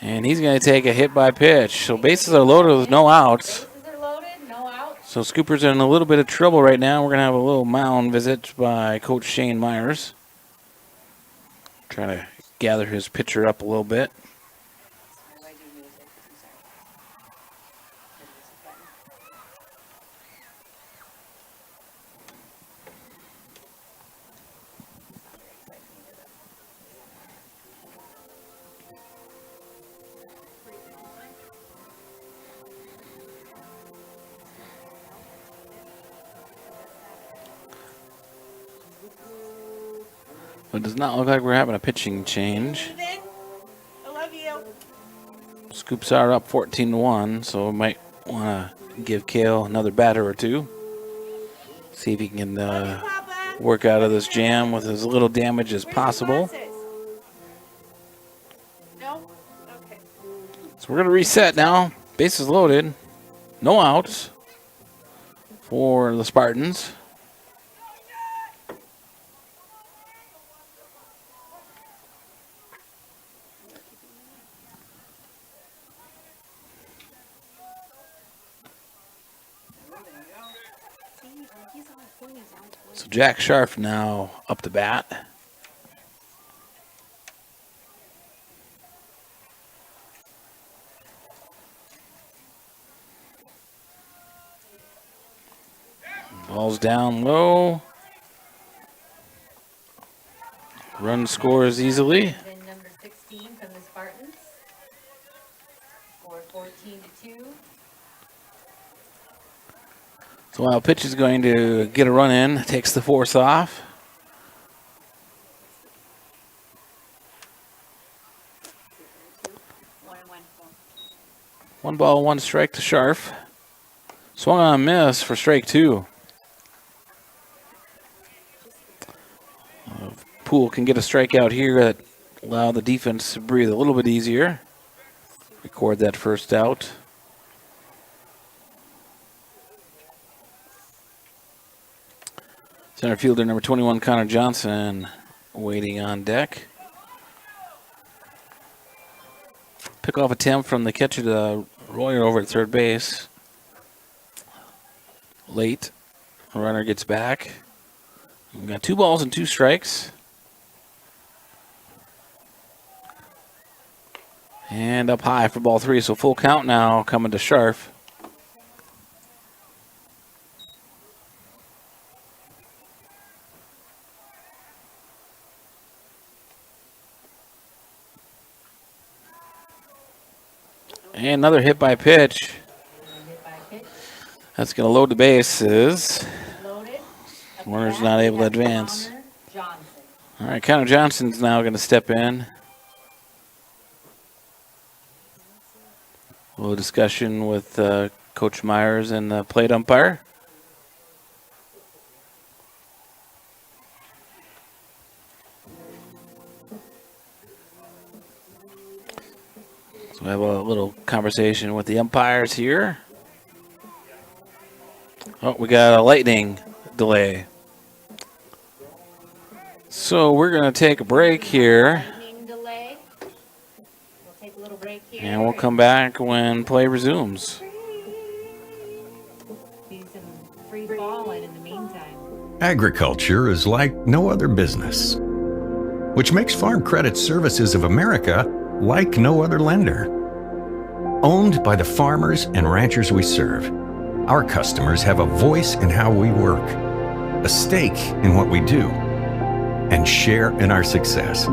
S3: And he's going to take a hit by pitch. So bases are loaded with no outs.
S4: Bases are loaded, no outs.
S3: So Scoopers are in a little bit of trouble right now. We're going to have a little mound visit by Coach Shane Myers. Trying to gather his pitcher up a little bit. It does not look like we're having a pitching change.
S4: I love you.
S3: Scoops are up 14-1, so we might want to give Kale another batter or two. See if he can work out of this jam with as little damage as possible.
S4: No? Okay.
S3: So we're going to reset now. Bases loaded. No outs for the Spartans. So Jack Scharf now up the bat. Ball's down low. Run scores easily.
S4: Then number 16 from the Spartans. Score 14-2.
S3: So while pitch is going to get a run in, takes the force off. One ball, one strike to Scharf. Swung on a miss for strike 2. Poole can get a strikeout here that allow the defense to breathe a little bit easier. Record that first out. Center fielder number 21, Connor Johnson, waiting on deck. Pick off attempt from the catcher to Royer over at third base. Late. Runner gets back. We've got 2 balls and 2 strikes. And up high for ball 3, so full count now coming to Scharf. And another hit by pitch. That's going to load the bases. Runner's not able to advance. All right, Connor Johnson's now going to step in. A little discussion with Coach Myers and the plate umpire. So we have a little conversation with the umpires here. Oh, we got a lightning delay. So we're going to take a break here.
S4: Delay. We'll take a little break here.
S3: And we'll come back when play resumes.
S4: Do some free falling in the meantime.
S7: Agriculture is like no other business, which makes Farm Credit Services of America like no other lender. Owned by the farmers and ranchers we serve, our customers have a voice in how we work, a stake in what we do, and share in our success.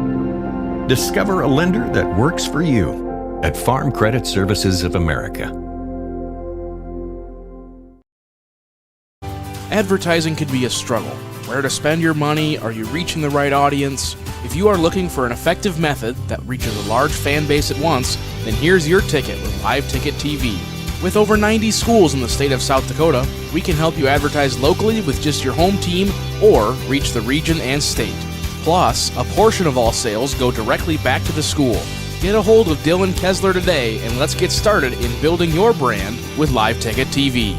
S7: Discover a lender that works for you at Farm Credit Services of America.
S8: Advertising can be a struggle. Where to spend your money? Are you reaching the right audience? If you are looking for an effective method that reaches a large fan base at once, then here's your ticket with Live Ticket TV. With over 90 schools in the state of South Dakota, we can help you advertise locally with just your home team or reach the region and state. Plus, a portion of all sales go directly back to the school. Get a hold of Dylan Kessler today and let's get started in building your brand with Live Ticket TV.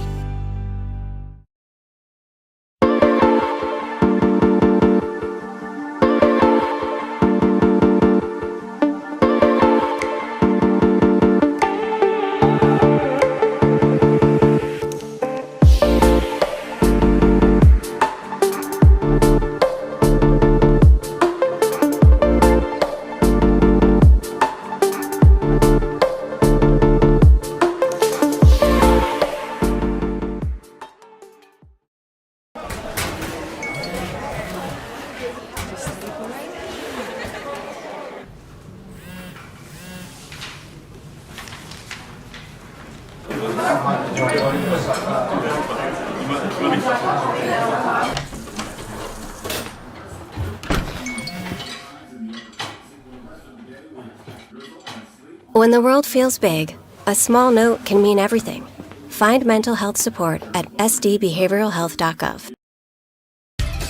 S9: When the world feels big, a small note can mean everything. Find mental health support at sdbehavioralhealth.gov.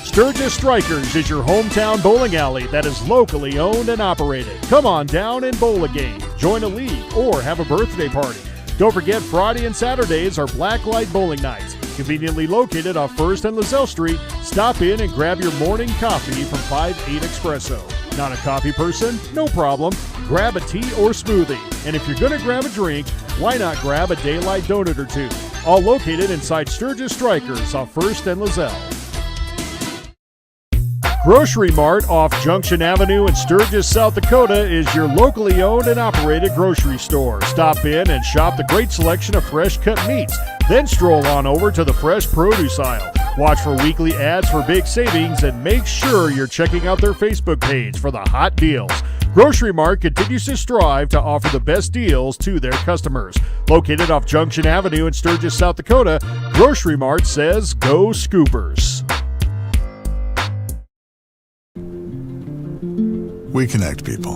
S10: Sturgis Strikers is your hometown bowling alley that is locally owned and operated. Come on down and bowl a game, join a league, or have a birthday party. Don't forget Friday and Saturdays are Blacklight Bowling Nights. Conveniently located off 1st and Lozelle Street, stop in and grab your morning coffee from 5-8 Espresso. Not a coffee person? No problem. Grab a tea or smoothie. And if you're going to grab a drink, why not grab a Daylight donut or two? All located inside Sturgis Strikers off 1st and Lozelle. Grocery Mart off Junction Avenue in Sturgis, South Dakota is your locally owned and operated grocery store. Stop in and shop the great selection of fresh cut meats. Then stroll on over to the fresh produce aisle. Watch for weekly ads for big savings and make sure you're checking out their Facebook page for the hot deals. Grocery Mart continues to strive to offer the best deals to their customers. Located off Junction Avenue in Sturgis, South Dakota, Grocery Mart says go Scoopers.
S12: We connect people.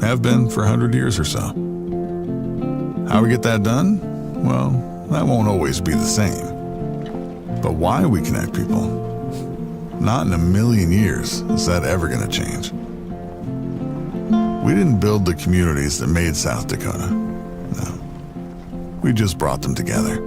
S12: Have been for 100 years or so. How we get that done? Well, that won't always be the same. But why we connect people? Not in a million years is that ever going to change. We didn't build the communities that made South Dakota. No. We just brought them together.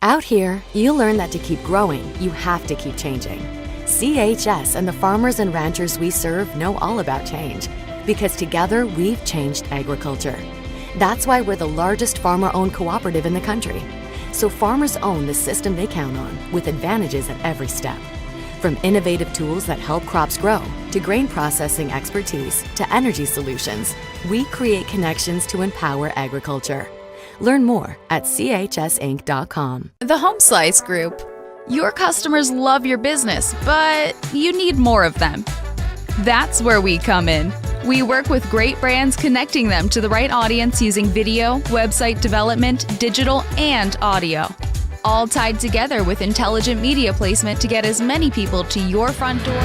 S13: Out here, you learn that to keep growing, you have to keep changing. CHS and the farmers and ranchers we serve know all about change, because together we've changed agriculture. That's why we're the largest farmer-owned cooperative in the country. So farmers own the system they count on, with advantages at every step. From innovative tools that help crops grow, to grain processing expertise, to energy solutions, we create connections to empower agriculture. Learn more at chsinc.com.
S14: The Home Slice Group. Your customers love your business, but you need more of them. That's where we come in. We work with great brands, connecting them to the right audience using video, website development, digital, and audio. All tied together with intelligent media placement to get as many people to your front door